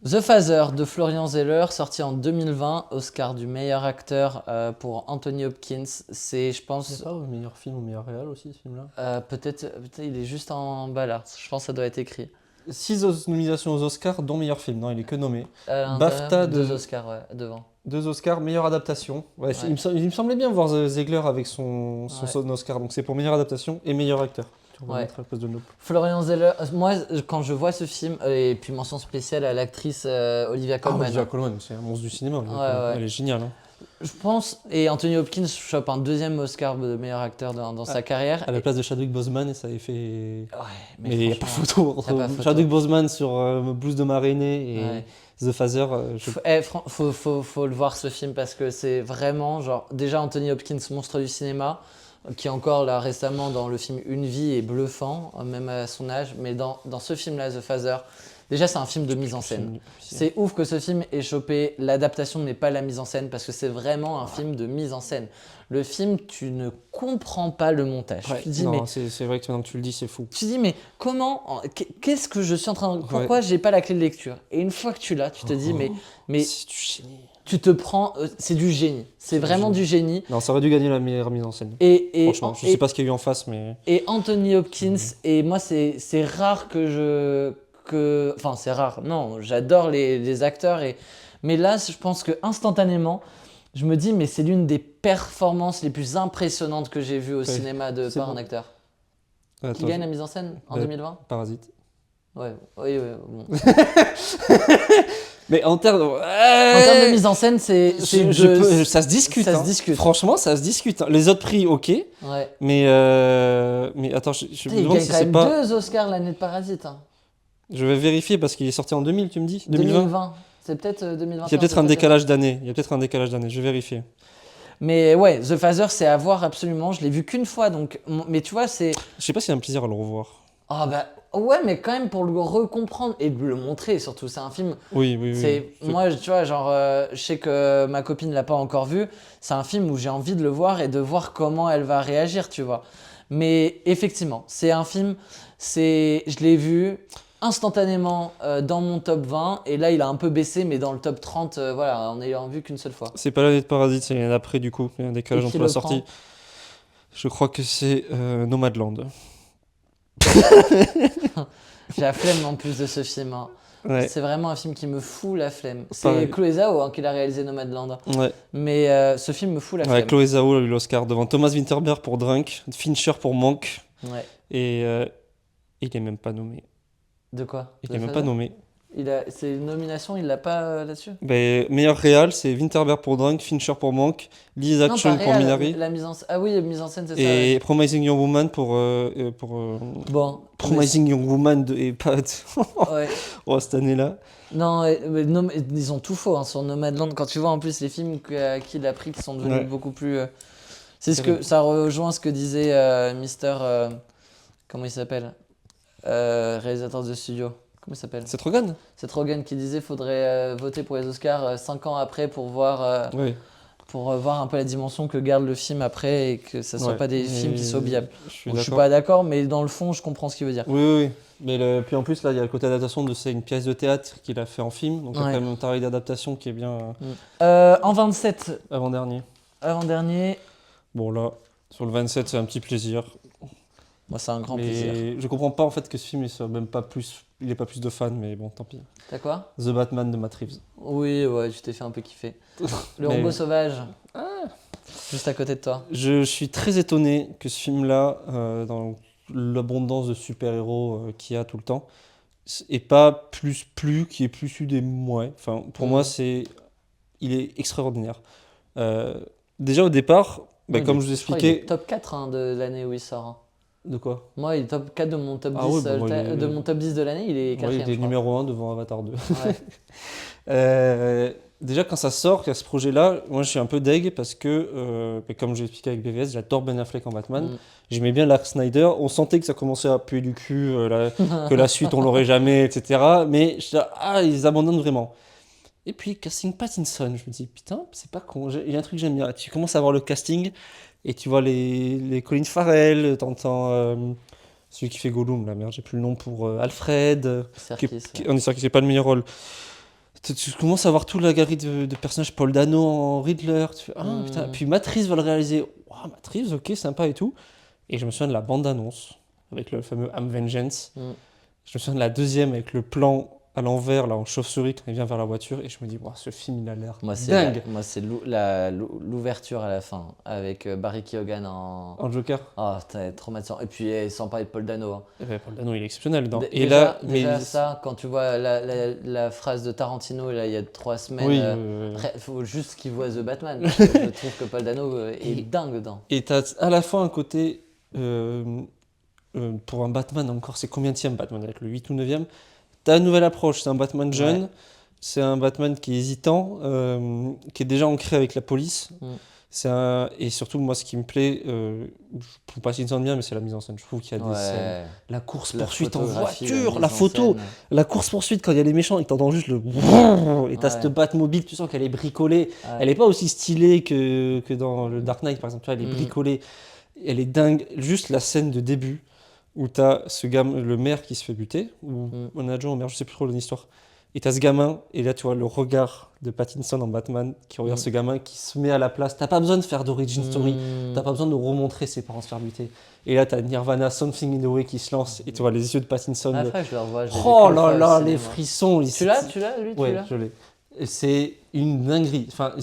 The Father de Florian Zeller, sorti en 2020, Oscar du meilleur acteur pour Anthony Hopkins. C'est, je pense. C'est pas le meilleur film ou meilleur réal aussi, ce film-là. Peut-être, il est juste en bas là. Je pense que ça doit être écrit. 6 nominations aux Oscars, dont meilleur film. Non, il est que nommé. BAFTA, 2 Oscars, devant. 2 Oscars, meilleure adaptation. Il me semblait bien voir Zegler avec son Oscar. Donc c'est pour meilleure adaptation et meilleur acteur. On va mettre à la place de Nope. Florian Zeller, moi quand je vois ce film, et puis mention spéciale à l'actrice Olivia Colman. Olivia Colman, c'est un monstre du cinéma. Elle est géniale. Je pense, et Anthony Hopkins chope un 2e Oscar de meilleur acteur dans sa carrière. À la place de Chadwick Boseman, et ça avait fait. Mais il n'y a pas photo. Chadwick Boseman sur Blues de Ma Rainée et The Father. Faut le voir ce film, parce que c'est vraiment genre. Déjà, Anthony Hopkins, monstre du cinéma, qui est encore là récemment dans le film Une vie, est bluffant, même à son âge. Mais dans ce film-là, The Father, déjà c'est un film de mise en scène. C'est ouf que ce film ait chopé l'adaptation, mais pas la mise en scène, parce que c'est vraiment un film de mise en scène. Le film, tu ne comprends pas le montage. Tu dis, mais c'est vrai que maintenant que tu le dis, c'est fou. Tu dis, mais comment, qu'est-ce que je suis en train de... Pourquoi j'ai pas la clé de lecture? Et une fois que tu l'as, tu te dis, mais c'est du génie. Tu te prends... c'est du génie. C'est vraiment du génie. Non, ça aurait dû gagner la meilleure mise en scène. Franchement, je sais pas ce qu'il y a eu en face, mais... Et Anthony Hopkins, et moi, c'est rare Enfin, c'est rare. Non, j'adore les acteurs. Mais là, je pense que instantanément, je me dis, mais c'est l'une des performances les plus impressionnantes que j'ai vues au cinéma par un acteur. Qui gagne la mise en scène en 2020 ? Parasite. Oui, bon. Mais en termes de mise en scène, ça se discute. Ça se discute. Franchement, ça se discute. Les autres prix, ok. Ouais. Mais attends, je me demande si c'est pas... 2 Oscars l'année de Parasite. Je vais vérifier parce qu'il est sorti en 2000, tu me dis 2020. C'est peut-être 2021. Il y a peut-être un décalage d'année. Je vais vérifier. Mais ouais, The Father, c'est à voir absolument. Je l'ai vu qu'une fois, donc. Mais tu vois, c'est. Je sais pas si c'est un plaisir à le revoir. Ah bah ouais, mais quand même pour le recomprendre et de le montrer surtout. C'est un film. Oui. Moi, tu vois, genre, je sais que ma copine l'a pas encore vu. C'est un film où j'ai envie de le voir et de voir comment elle va réagir, tu vois. Mais effectivement, c'est un film. Je l'ai vu instantanément dans mon top 20, et là il a un peu baissé, mais dans le top 30, voilà, en ayant vu qu'une seule fois. C'est pas l'année de Parasite, c'est l'année d'après du coup, il y a un décalage entre la sortie. Je crois que c'est Nomadland. J'ai la flemme en plus de ce film. Hein. Ouais. C'est vraiment un film qui me fout la flemme. C'est Chloé Zhao qui l'a réalisé Nomadland. Ouais. Mais ce film me fout la flemme. Chloé Zhao a eu l'Oscar devant Thomas Winterberg pour Drunk, Fincher pour Monk. Ouais. Et il est même pas nommé. De quoi ? Il est même pas nommé. C'est une nomination, il l'a pas là-dessus. Ben, meilleur réal, c'est Winterberg pour Drunk, Fincher pour Monk, Lee's Non, Action pas pour réel, Minari la mise en... Ah oui, la mise en scène, c'est ça. et Ouais. Promising Young Woman pour Bon. Promising Young Woman et pas Ouais. oh, cette année-là. Non, mais ils ont tout faux sur Nomadland. Quand tu vois en plus les films qu'il a pris qui sont devenus Ouais. beaucoup plus. C'est C'est vrai. ça rejoint ce que disait Mister. Comment il s'appelle réalisateur de studio. Comment il s'appelle C'est Rogen. Seth Rogen qui disait faudrait voter pour les Oscars 5 ans après pour voir un peu la dimension que garde le film après et que ça soit Ouais. pas des films qui soient oubliables. Je suis Bon, je suis d'accord. pas d'accord, mais dans le fond, je comprends ce qu'il veut dire. Oui. Mais puis en plus, là, il y a le côté adaptation de c'est une pièce de théâtre qu'il a fait en film. Donc il y a Ouais. quand même un travail d'adaptation qui est bien En 27, avant-dernier. avant-dernier, Bon, là, sur le 27, c'est un petit plaisir. moi c'est un grand Mais plaisir. je comprends pas en fait que ce film il soit même pas plus. Il ait pas plus de fans, mais bon, tant pis. T'as quoi? The Batman de Matt Reeves. Oui, ouais, tu t'es fait un peu kiffer. Le Mais- robot sauvage. Juste à côté de toi. Je suis très étonné que ce film-là, dans l'abondance de super-héros qu'il y a tout le temps, et pas qui est plus eu des moins. Enfin, pour moi, il est extraordinaire. Déjà au départ, comme je vous Je crois qu'il est expliquais, top 4 de l'année où il sort. Hein. de quoi? Moi, il est top 4 de mon top 10, Ah ouais, bah, moi, il est- de mon top 10 de l'année, il est Ouais, quatrième. il est je crois. numéro 1 devant Avatar 2. Ouais. Déjà, quand ça sort, qu'il y a ce projet-là, moi je suis un peu deg parce que, comme j'ai expliqué avec BVS, j'adore Ben Affleck en Batman. Mm. J'aimais bien Zack Snyder. On sentait que ça commençait à puer du cul, que la suite on l'aurait jamais, etc. Mais ils abandonnent vraiment. Et puis, casting Pattinson, je me dis, putain, c'est pas con. Il y a un truc que j'aime bien. Tu commences à voir le casting et tu vois les Colin Farrell, t'entends celui qui fait Gollum, là, merde, j'ai plus le nom pour Alfred. Serkis, On est sûr que c'est pas le meilleur rôle. Tu commences à voir tout la galerie de personnages, Paul Dano en Riddler, tu fais, putain. Puis Matt Reeves va le réaliser, wow, Matt Reeves, ok, sympa et tout. Et je me souviens de la bande-annonce, avec le fameux I'm Vengeance. Mm. Je me souviens de la deuxième, avec le plan à l'envers, là, en chauve-souris, quand il vient vers la voiture, et je me dis, wow, ce film, il a l'air dingue. Moi, c'est l'ouverture à la fin, avec Barry Keoghan en... En Joker. Oh, t'es traumatisant. Et puis, sans parler de Paul Dano. Hein. Eh ben, Paul Dano, il est exceptionnel dedans. Et Déjà, là, déjà ça, quand tu vois la phrase de Tarantino, là, il y a 3 semaines, oui, il faut juste qu'il voit The Batman. Je trouve que Paul Dano est dingue dedans. et t'as à la fois un côté, pour un Batman encore, c'est combienième Batman, avec le 8 ou 9e, t'as une nouvelle approche, c'est un Batman jeune, Ouais. c'est un Batman qui est hésitant, qui est déjà ancré avec la police. Et surtout, moi, ce qui me plaît, je trouve pas Pattinson bien, mais c'est la mise en scène. Je trouve qu'il y a des scènes. La course-poursuite en photographie, voiture, mise la en photo, scène. la course-poursuite quand il y a les méchants et que t'entends juste le et t'as Ouais. cette Batmobile, tu sens qu'elle est bricolée. Ouais. Elle est pas aussi stylée que dans le Dark Knight, par exemple. Tu vois, elle est Mm. bricolée. Elle est dingue. Juste la scène de début où t'as ce gamin, le maire qui se fait buter, ou un adjoint au maire, je sais plus trop l'histoire. Et t'as ce gamin, et là tu vois le regard de Pattinson en Batman qui regarde ce gamin qui se met à la place. T'as pas besoin de faire d'origin story, t'as pas besoin de remontrer ses parents se faire buter. Et là t'as Nirvana, Something in the Way qui se lance, et tu vois les yeux de Pattinson. Ah, frère, je le revois. Oh là là, les frissons. Tu l'as, lui, Ouais, tu l'as je l'ai. Et c'est une dinguerie. Enfin,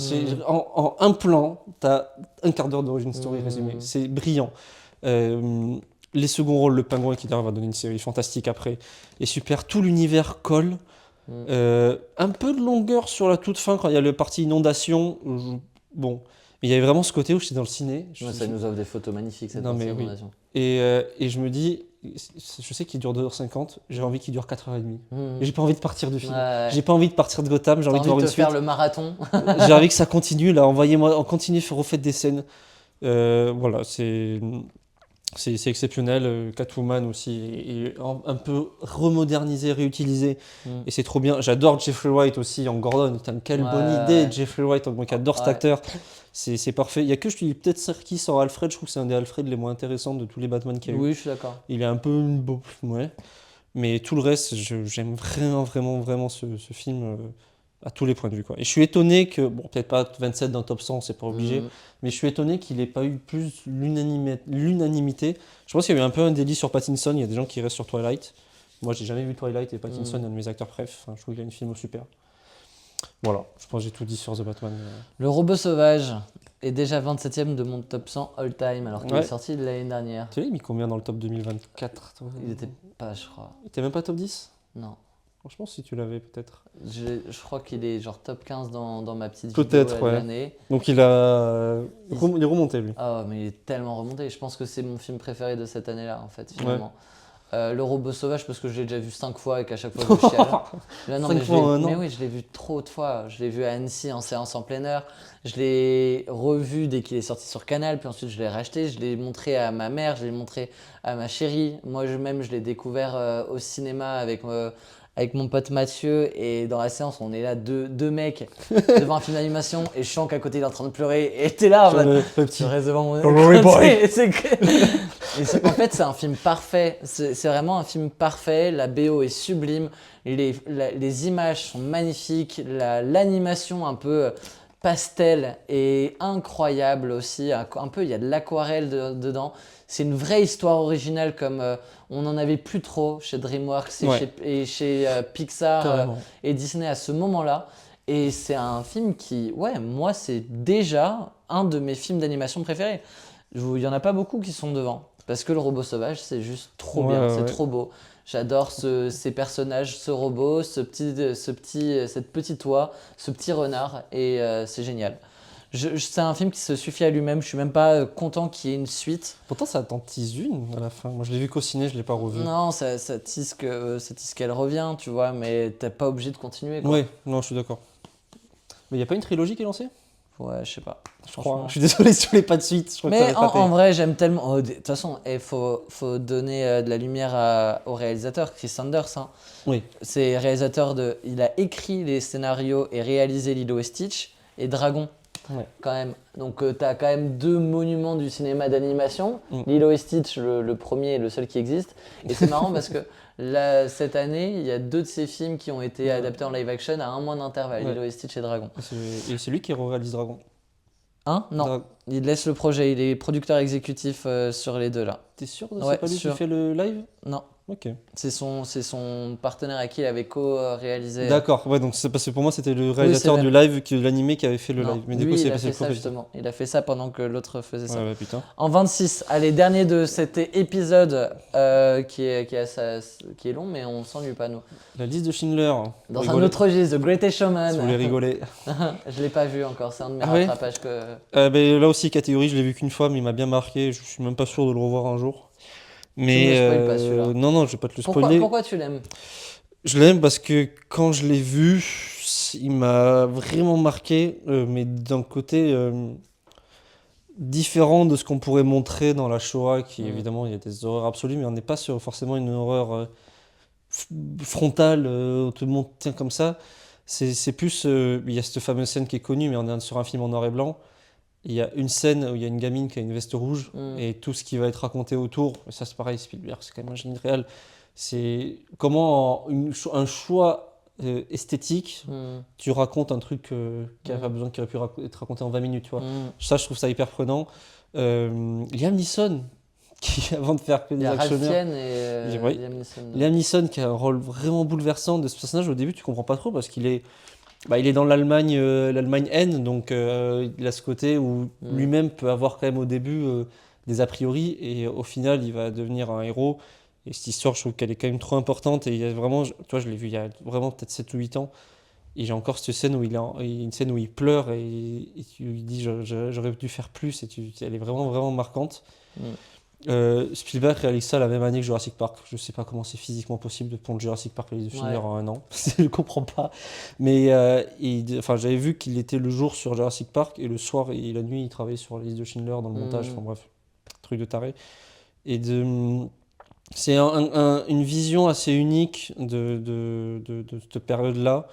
en un plan, t'as un quart d'heure d'origin story résumé. C'est brillant. Les seconds rôles, le pingouin qui d'ailleurs va donner une série fantastique après, est super. Tout l'univers colle. Un peu de longueur sur la toute fin quand il y a le parti inondation. Bon, mais il y avait vraiment ce côté où j'étais dans le ciné. Ça nous offre des photos magnifiques cette Non, partie mais oui. inondation. Et je me dis, je sais qu'il dure 2h50, j'ai envie qu'il dure 4h30. Et j'ai pas envie de partir du film. Ouais. J'ai pas envie de partir de Gotham, j'ai envie de voir de une suite. faire le marathon. J'ai envie que ça continue, là, envoyez-moi, on continue, refaites des scènes. Voilà, c'est exceptionnel. Catwoman aussi est un peu remodernisé, réutilisé, et c'est trop bien. J'adore Jeffrey Wright aussi en Gordon. Putain, quelle bonne idée, Jeffrey Wright, moi qui adore cet acteur. C'est parfait. Il y a que je te dis peut-être Serkis en Alfred, je trouve que c'est un des Alfred les moins intéressants de tous les Batman qu'il y a eu. Oui, je suis d'accord. Il est un peu ouais. Mais tout le reste, j'aime vraiment ce film à tous les points de vue, quoi. Et je suis étonné que, bon, peut-être pas 27 dans le top 100, c'est pas obligé, mais je suis étonné qu'il n'ait pas eu plus l'unanimité. Je pense qu'il y a eu un peu un délit sur Pattinson, il y a des gens qui restent sur Twilight. Moi, j'ai jamais vu Twilight et Pattinson est un de mes acteurs préf. Enfin, je trouve qu'il a une film super. Voilà, je pense que j'ai tout dit sur The Batman. Le robot sauvage est déjà 27ème de mon top 100 all time, alors qu'il Ouais. est sorti l'année dernière. Tu sais, il a mis combien dans le top 2024 toi Il était pas, je crois. Il était même pas top 10 Non. Franchement, si tu l'avais peut-être. Je crois qu'il est genre top 15 dans ma petite Peut-être, vidéo de ouais. l'année. Donc il est remonté, lui. Ah, mais il est tellement remonté. Je pense que c'est mon film préféré de cette année-là, en fait, finalement. Le Robot Sauvage, parce que je l'ai déjà vu 5 fois et qu'à chaque fois je chiale. Là, non, 5 mais fois en un an. mais oui, je l'ai vu trop de fois. Je l'ai vu à Annecy en séance en plein air. Je l'ai revu dès qu'il est sorti sur Canal. Puis ensuite, je l'ai racheté. Je l'ai montré à ma mère. Je l'ai montré à ma chérie. Moi, je l'ai découvert au cinéma avec mon pote Mathieu. Et dans la séance, on est là, deux mecs devant un film d'animation. Et je sens qu'à côté, il est en train de pleurer. Et t'es là, en mode, Le tu petit. restes devant mon boy. En fait, c'est un film parfait. C'est vraiment un film parfait. La BO est sublime. Les images sont magnifiques. L'animation un peu pastel est incroyable aussi. Un peu, il y a de l'aquarelle dedans. C'est une vraie histoire originale comme on n'en avait plus trop chez DreamWorks et chez Pixar et Disney à ce moment-là. Et c'est un film qui, moi, c'est déjà un de mes films d'animation préférés. Il n'y en a pas beaucoup qui sont devant. Parce que le Robot Sauvage, c'est juste trop bien, c'est trop beau. J'adore ces personnages, ce robot, cette petite oie, ce petit renard, et c'est génial. C'est un film qui se suffit à lui-même, je suis même pas content qu'il y ait une suite. Pourtant, ça t'en tease une à la fin. Moi, je l'ai vu qu'au ciné, je l'ai pas revu. Non, ça tease qu'elle revient, tu vois, mais t'es pas obligé de continuer. Oui, non, je suis d'accord. Mais il n'y a pas une trilogie qui est lancée ? Ouais, je sais pas. Je crois. Je suis désolé si tu n'avais pas de suite. Mais en vrai, j'aime tellement. De toute façon, il faut donner de la lumière au réalisateur, Chris Sanders. Hein. Oui. C'est réalisateur de. Il a écrit les scénarios et réalisé Lilo et Stitch et Dragon. Ouais. Quand même. Donc, tu as quand même 2 monuments du cinéma d'animation. Lilo et Stitch, le premier et le seul qui existe. Et c'est marrant parce que cette année, il y a 2 de ces films qui ont été adaptés en live action à 1 mois d'intervalle. Lilo et Stitch et Dragon. Et c'est lui qui réalise Dragon. Hein ? Non. Il laisse le projet. Il est producteur exécutif sur les 2 là. T'es sûr de c'est pas lui qui fait le live ? Non. Ok. C'est son partenaire à qui il avait co-réalisé. D'accord, ouais, donc c'est parce que pour moi c'était le réalisateur du live, de l'animé qui avait fait le non, live. Mais lui, du coup, il a fait ça justement. Il a fait ça pendant que l'autre faisait ça. Ouais, putain. En 26, allez, dernier de cet épisode qui est long, mais on s'ennuie pas, nous. La liste de Schindler. Dans un autre registre, The Greatest Showman. Si vous voulez rigoler. Je l'ai pas vu encore, c'est un de mes rattrapages que. Ben, là aussi, catégorie, je l'ai vu qu'une fois, mais il m'a bien marqué. Je suis même pas sûr de le revoir un jour. Mais tu me spoil pas celui-là. non, je vais pas te le spoiler. Pourquoi tu l'aimes ? Je l'aime parce que quand je l'ai vu, il m'a vraiment marqué, mais d'un côté différent de ce qu'on pourrait montrer dans la Shoah, qui évidemment il y a des horreurs absolues, mais on n'est pas sur forcément une horreur frontale, où tout le monde tient comme ça. C'est plus, il y a cette fameuse scène qui est connue, mais on est sur un film en noir et blanc. Il y a une scène où il y a une gamine qui a une veste rouge et tout ce qui va être raconté autour, et ça c'est pareil, Spielberg, c'est quand même un génie réel. C'est comment un choix esthétique, tu racontes un truc qui aurait pu être raconté en 20 minutes. Tu vois. Ça, je trouve ça hyper prenant. Liam Neeson, qui avant de faire que des actionnaires. Liam Neeson qui a un rôle vraiment bouleversant de ce personnage. Au début, tu comprends pas trop parce qu'il est. Il est dans l'Allemagne N, donc il a ce côté où lui-même peut avoir quand même au début des a priori, et au final il va devenir un héros. Et cette histoire, je trouve qu'elle est quand même trop importante, et il y a vraiment, tu vois, je l'ai vu il y a vraiment peut-être 7 ou 8 ans, et j'ai encore cette scène où une scène où il pleure, et tu lui dis j'aurais dû faire plus, et elle est vraiment, vraiment marquante. Spielberg réalise ça la même année que Jurassic Park. Je sais pas comment c'est physiquement possible de pondre Jurassic Park et les Schindler en un an. Je comprends pas. Mais j'avais vu qu'il était le jour sur Jurassic Park et le soir et la nuit il travaillait sur la liste de Schindler dans le montage. Enfin bref, truc de taré. Et c'est une vision assez unique de cette période-là.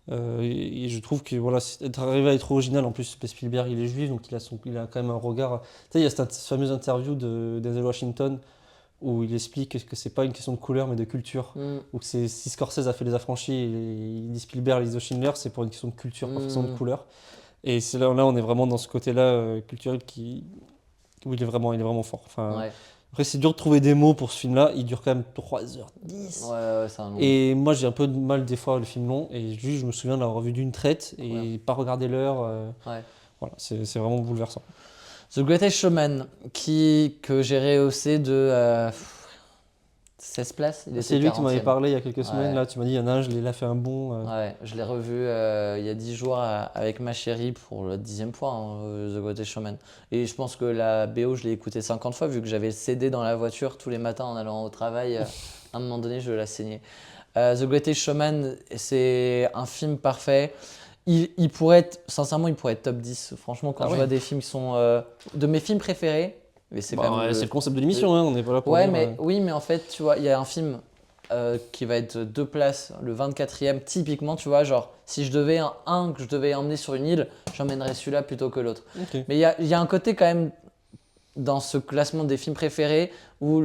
Et je trouve que voilà, arrivé à être original, en plus Spielberg il est juif, donc il a quand même un regard. Tu sais, il y a cette fameuse interview de Denzel Washington où il explique que c'est pas une question de couleur mais de culture. Ou que si Scorsese a fait Les Affranchis et il dit Spielberg, les Schindler, c'est pour une question de culture, pas forcément de couleur. Et c'est là on est vraiment dans ce côté-là culturel où il est vraiment fort. Enfin, après, c'est dur de trouver des mots pour ce film-là. Il dure quand même 3h10. Ouais, c'est un long. Et moi, j'ai un peu de mal des fois le film long. Et juste, je me souviens de l'avoir vu d'une traite et pas regarder l'heure. Voilà, c'est vraiment bouleversant. The Greatest Showman, que j'ai rehaussé de 16 places. C'est lui qui m'avait 40e. parlé il y a quelques semaines. Ouais. Là, tu m'as dit, il y en a un, il a fait un bon. Ouais, je l'ai revu il y a 10 jours avec ma chérie pour le 10e fois, hein, The Greatest Showman. Et je pense que la BO, je l'ai écoutée 50 fois vu que j'avais le CD dans la voiture tous les matins en allant au travail. À un moment donné, je la saignais. The Greatest Showman, c'est un film parfait. Il pourrait être, sincèrement, il pourrait être top 10. Franchement, quand je vois des films qui sont de mes films préférés, mais c'est quand même c'est le concept de l'émission, hein, on n'est pas là pour ouais, dire, mais oui, mais en fait, tu vois, il y a un film qui va être 2 places, le 24e, typiquement, tu vois, genre, si je devais un que je devais emmener sur une île, j'emmènerais celui-là plutôt que l'autre. Ok. Mais il y a un côté quand même dans ce classement des films préférés où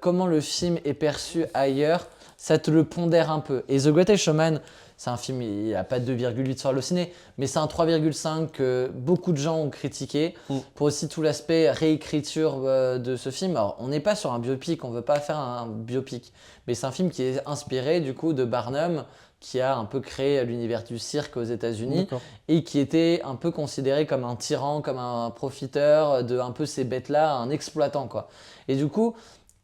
comment le film est perçu ailleurs, ça te le pondère un peu. Et The Greatest Showman, c'est un film, il n'a pas de 2,8 sur Allociné, mais c'est un 3,5 que beaucoup de gens ont critiqué pour aussi tout l'aspect réécriture de ce film. Alors, on n'est pas sur un biopic, on ne veut pas faire un biopic, mais c'est un film qui est inspiré du coup de Barnum, qui a un peu créé l'univers du cirque aux États-Unis et qui était un peu considéré comme un tyran, comme un profiteur de un peu ces bêtes-là, un exploitant quoi. Et du coup,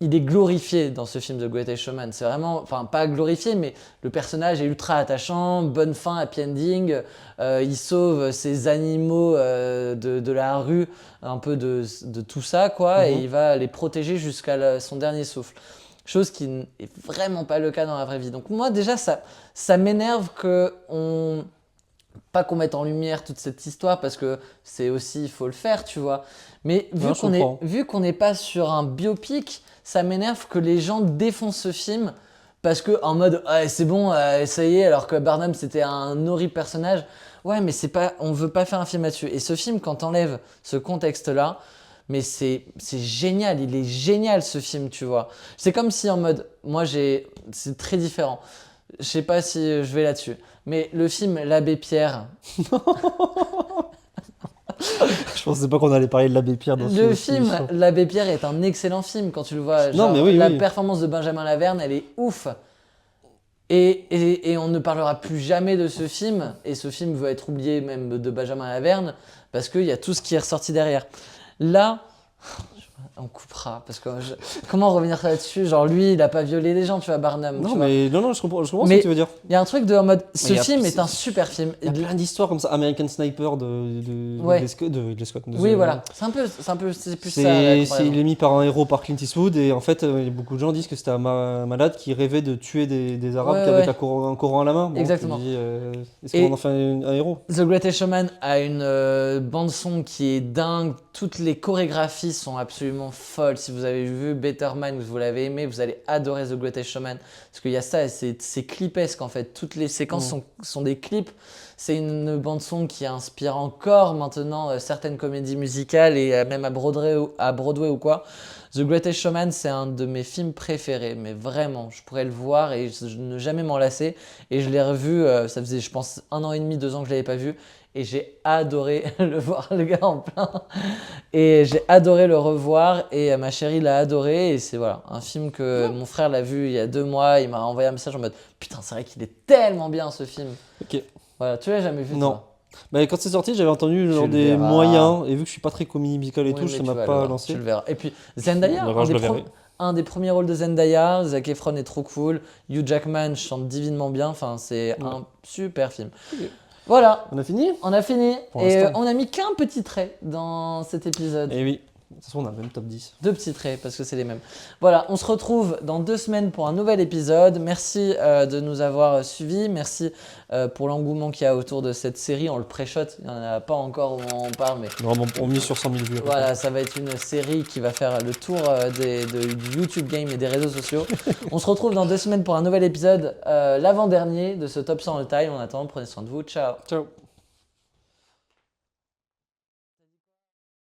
il est glorifié dans ce film The Greatest Showman. C'est vraiment, enfin pas glorifié, mais le personnage est ultra attachant, bonne fin, happy ending. Il sauve ces animaux de la rue, un peu de tout ça, quoi, et il va les protéger jusqu'à son dernier souffle. Chose qui n'est vraiment pas le cas dans la vraie vie. Donc moi déjà, ça m'énerve pas qu'on mette en lumière toute cette histoire parce que c'est aussi, il faut le faire, tu vois. Mais vu qu'on n'est pas sur un biopic, ça m'énerve que les gens défoncent ce film parce que en mode c'est bon, ça y est, alors que Barnum c'était un horrible personnage. Ouais, mais on veut pas faire un film là-dessus. Et ce film, quand t'enlèves ce contexte-là, mais c'est génial, il est génial ce film, tu vois. C'est comme si en mode, c'est très différent. Je sais pas si je vais là-dessus, mais le film L'Abbé Pierre. Je pensais pas qu'on allait parler de l'Abbé Pierre dans ce Le film L'Abbé Pierre est un excellent film quand tu le vois. Non, mais oui, la performance de Benjamin Laverne, elle est ouf. Et on ne parlera plus jamais de ce film, et ce film va être oublié même de Benjamin Laverne, parce qu'il y a tout ce qui est ressorti derrière. Là, on coupera, parce que comment revenir là-dessus? Genre lui, il a pas violé les gens, tu vois, Barnum. Non, tu mais vois. non, je comprends ce que tu veux dire. Il y a un truc en mode, ce film est un super film. Il y a plein d'histoires comme ça, American Sniper de Scott. Oui, voilà, c'est plus ça. Il est mis par un héros par Clint Eastwood, et en fait, beaucoup de gens disent que c'était un malade qui rêvait de tuer des Arabes avec un Coran à la main. Bon, exactement. Est-ce qu'on en fait un héros? The Greatest Showman a une bande-son qui est dingue. Toutes les chorégraphies sont absolument folles. Si vous avez vu Better Mind, vous l'avez aimé, vous allez adorer The Greatest Showman. Parce qu'il y a ça, c'est clipesque en fait. Toutes les séquences sont des clips. C'est une bande-son qui inspire encore maintenant certaines comédies musicales et même à Broadway ou quoi. The Greatest Showman, c'est un de mes films préférés, mais vraiment, je pourrais le voir et ne jamais m'en lasser. Et je l'ai revu, ça faisait je pense 1 an et demi, 2 ans que je ne l'avais pas vu. Et j'ai adoré le voir, le gars en plein. Et j'ai adoré le revoir et ma chérie l'a adoré. Et c'est voilà, un film que mon frère l'a vu il y a 2 mois. Il m'a envoyé un message en mode « Putain, c'est vrai qu'il est tellement bien ce film. » Ok. Voilà, tu l'as jamais vu Non. toi? Bah, quand c'est sorti, j'avais entendu des moyens, et vu que je suis pas très comédie musicale et tout, ça m'a pas lancé. Tu le verras. Et puis Zendaya, un des premiers rôles de Zendaya, Zac Efron est trop cool, Hugh Jackman chante divinement bien, enfin c'est un super film. Okay. Voilà. On a fini? On a fini. Et on a mis qu'un petit trait dans cet épisode. Et oui. De toute façon, on a le même top 10. 2 petits traits parce que c'est les mêmes. Voilà, on se retrouve dans 2 semaines pour un nouvel épisode. Merci de nous avoir suivis. Merci pour l'engouement qu'il y a autour de cette série. On le pré-shot, il n'y en a pas encore au moment où on parle. Mais vraiment, on mise sur 100 000 vues. Voilà, ça va être une série qui va faire le tour du YouTube Game et des réseaux sociaux. On se retrouve dans 2 semaines pour un nouvel épisode, l'avant-dernier de ce Top 100 All Time. En attendant, prenez soin de vous. Ciao. Ciao.